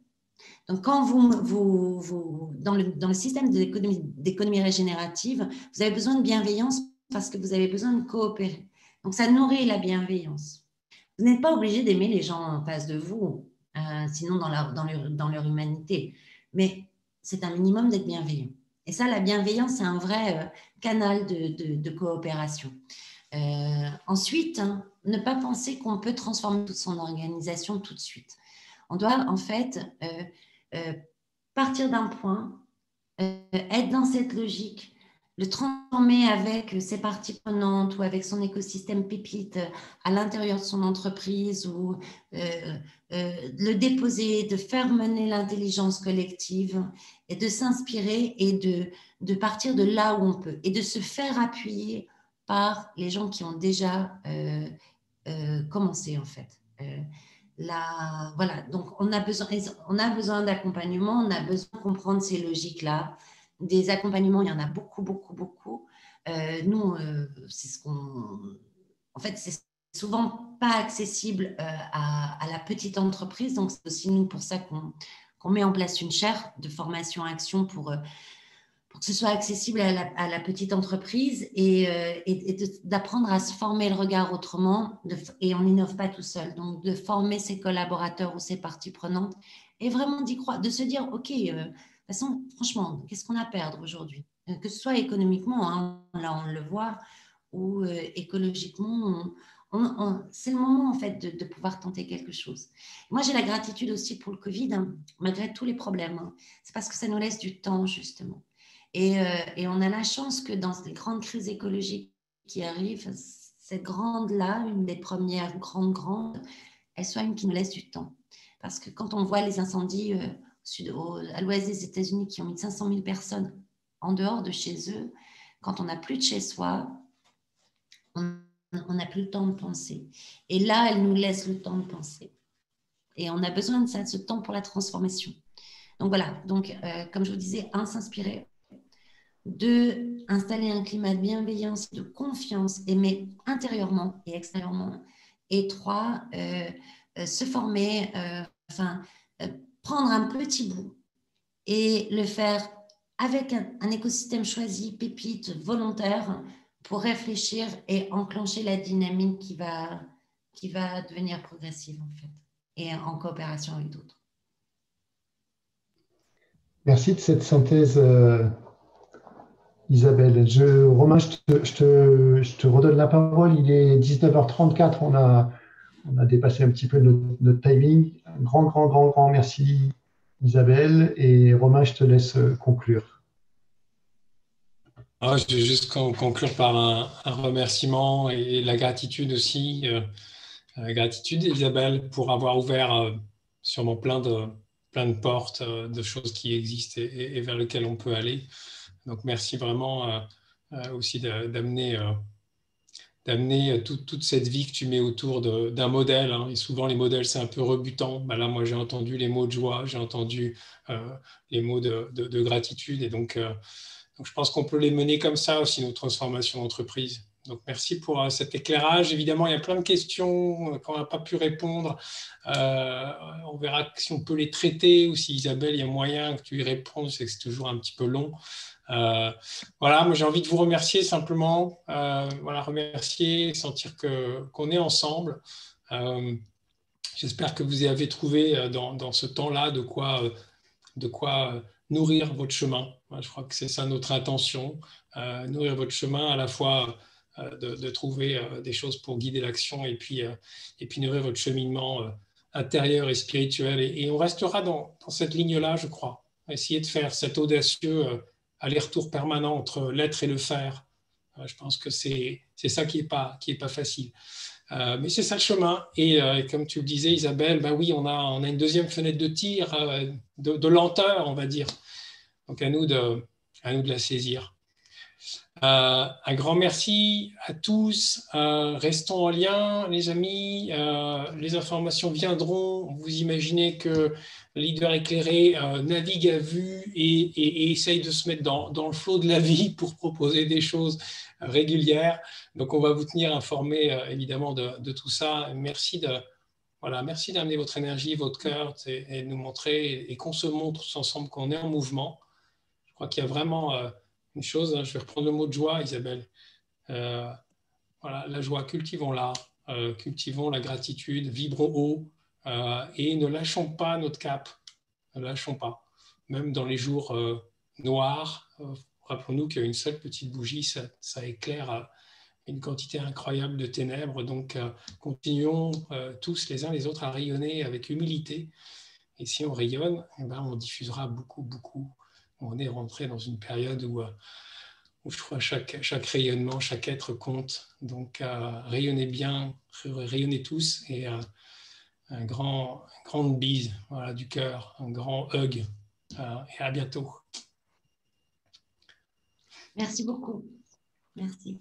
Donc, quand dans le système d'économie régénérative, vous avez besoin de bienveillance parce que vous avez besoin de coopérer. Donc, ça nourrit la bienveillance. Vous n'êtes pas obligé d'aimer les gens en face de vous, sinon dans leur humanité. Mais c'est un minimum d'être bienveillant. Et ça, la bienveillance, c'est un vrai canal de coopération. Ensuite, hein, ne pas penser qu'on peut transformer toute son organisation tout de suite. On doit en fait partir d'un point, être dans cette logique, le transformer avec ses parties prenantes ou avec son écosystème pépite à l'intérieur de son entreprise ou le déposer, de faire mener l'intelligence collective et de s'inspirer et de partir de là où on peut et de se faire appuyer par les gens qui ont déjà commencé en fait. Voilà, donc on a besoin d'accompagnement, on a besoin de comprendre ces logiques-là. Des accompagnements, il y en a beaucoup, beaucoup, beaucoup. Nous, c'est en fait, c'est souvent pas accessible à la petite entreprise, donc c'est aussi nous pour ça qu'on met en place une chaire de formation action pour que ce soit accessible à la petite entreprise et d'apprendre à se former le regard autrement. Et on n'innove pas tout seul. Donc, de former ses collaborateurs ou ses parties prenantes et vraiment d'y croire, de se dire, OK, de toute façon, franchement, qu'est-ce qu'on a à perdre aujourd'hui? Que ce soit économiquement, hein, là on le voit, ou écologiquement, c'est le moment en fait de pouvoir tenter quelque chose. Moi, j'ai la gratitude aussi pour le Covid, hein, malgré tous les problèmes. Hein. C'est parce que ça nous laisse du temps, justement. Et on a la chance que dans les grandes crises écologiques qui arrivent, cette grande-là, une des premières grandes, elle soit une qui nous laisse du temps. Parce que quand on voit les incendies, à l'ouest des États-Unis qui ont mis 500 000 personnes en dehors de chez eux. Quand on n'a plus de chez soi, on n'a plus le temps de penser. Et là, elle nous laisse le temps de penser. Et on a besoin de ça, de ce temps pour la transformation. Donc voilà, comme je vous disais, 1, s'inspirer. 2, installer un climat de bienveillance, de confiance, aimer intérieurement et extérieurement. Et 3, se former, prendre un petit bout et le faire avec un écosystème choisi, pépite, volontaire, pour réfléchir et enclencher la dynamique qui va devenir progressive en fait, et en coopération avec d'autres. Merci de cette synthèse, Isabelle. Romain, je te redonne la parole. Il est 19h34. On a dépassé un petit peu notre timing. Un grand merci, Isabelle. Et Romain, je te laisse conclure. Je vais juste conclure par un remerciement et la gratitude aussi. Gratitude, Isabelle, pour avoir ouvert sûrement plein de portes, de choses qui existent et vers lesquelles on peut aller. Donc, merci vraiment aussi d'amener toute cette vie que tu mets autour d'un modèle. Hein. Et souvent, les modèles, c'est un peu rebutant. Là, moi, j'ai entendu les mots de joie, j'ai entendu les mots de gratitude. Et donc, je pense qu'on peut les mener comme ça aussi, nos transformations d'entreprise. Donc, merci pour cet éclairage. Évidemment, il y a plein de questions qu'on n'a pas pu répondre. On verra si on peut les traiter ou si, Isabelle, il y a moyen que tu y répondes. Je sais que c'est toujours un petit peu long. Voilà, moi j'ai envie de vous remercier simplement, remercier, sentir qu'on est ensemble. J'espère que vous avez trouvé dans ce temps-là de quoi nourrir votre chemin. Je crois que c'est ça notre intention, nourrir votre chemin, à la fois de trouver des choses pour guider l'action et puis nourrir votre cheminement intérieur et spirituel. Et on restera dans cette ligne-là, je crois. Essayer de faire cet audacieux aller-retour permanent entre l'être et le faire. Je pense que c'est ça qui est pas facile. Mais c'est ça le chemin. Et comme tu le disais, Isabelle, oui, on a une deuxième fenêtre de tir, de lenteur, on va dire. Donc à nous de la saisir. Un grand merci à tous. Restons en lien, les amis. Les informations viendront. Vous imaginez que Leader éclairé navigue à vue et essaye de se mettre dans le flot de la vie pour proposer des choses régulières. Donc, on va vous tenir informés, évidemment, de tout ça. Merci d'amener votre énergie, votre cœur et de nous montrer et qu'on se montre tous ensemble qu'on est en mouvement. Je crois qu'il y a vraiment une chose, je vais reprendre le mot de joie, Isabelle. La joie, cultivons-la, cultivons la gratitude, vibrons haut et ne lâchons pas notre cap, ne lâchons pas. Même dans les jours noirs, rappelons-nous qu'une seule petite bougie, ça éclaire une quantité incroyable de ténèbres. Donc, continuons tous les uns les autres à rayonner avec humilité. Et si on rayonne, on diffusera beaucoup. On est rentré dans une période où je crois chaque rayonnement, chaque être compte. Donc, rayonnez bien, rayonnez tous. Et une grande bise du cœur, un grand hug. Et à bientôt. Merci beaucoup. Merci.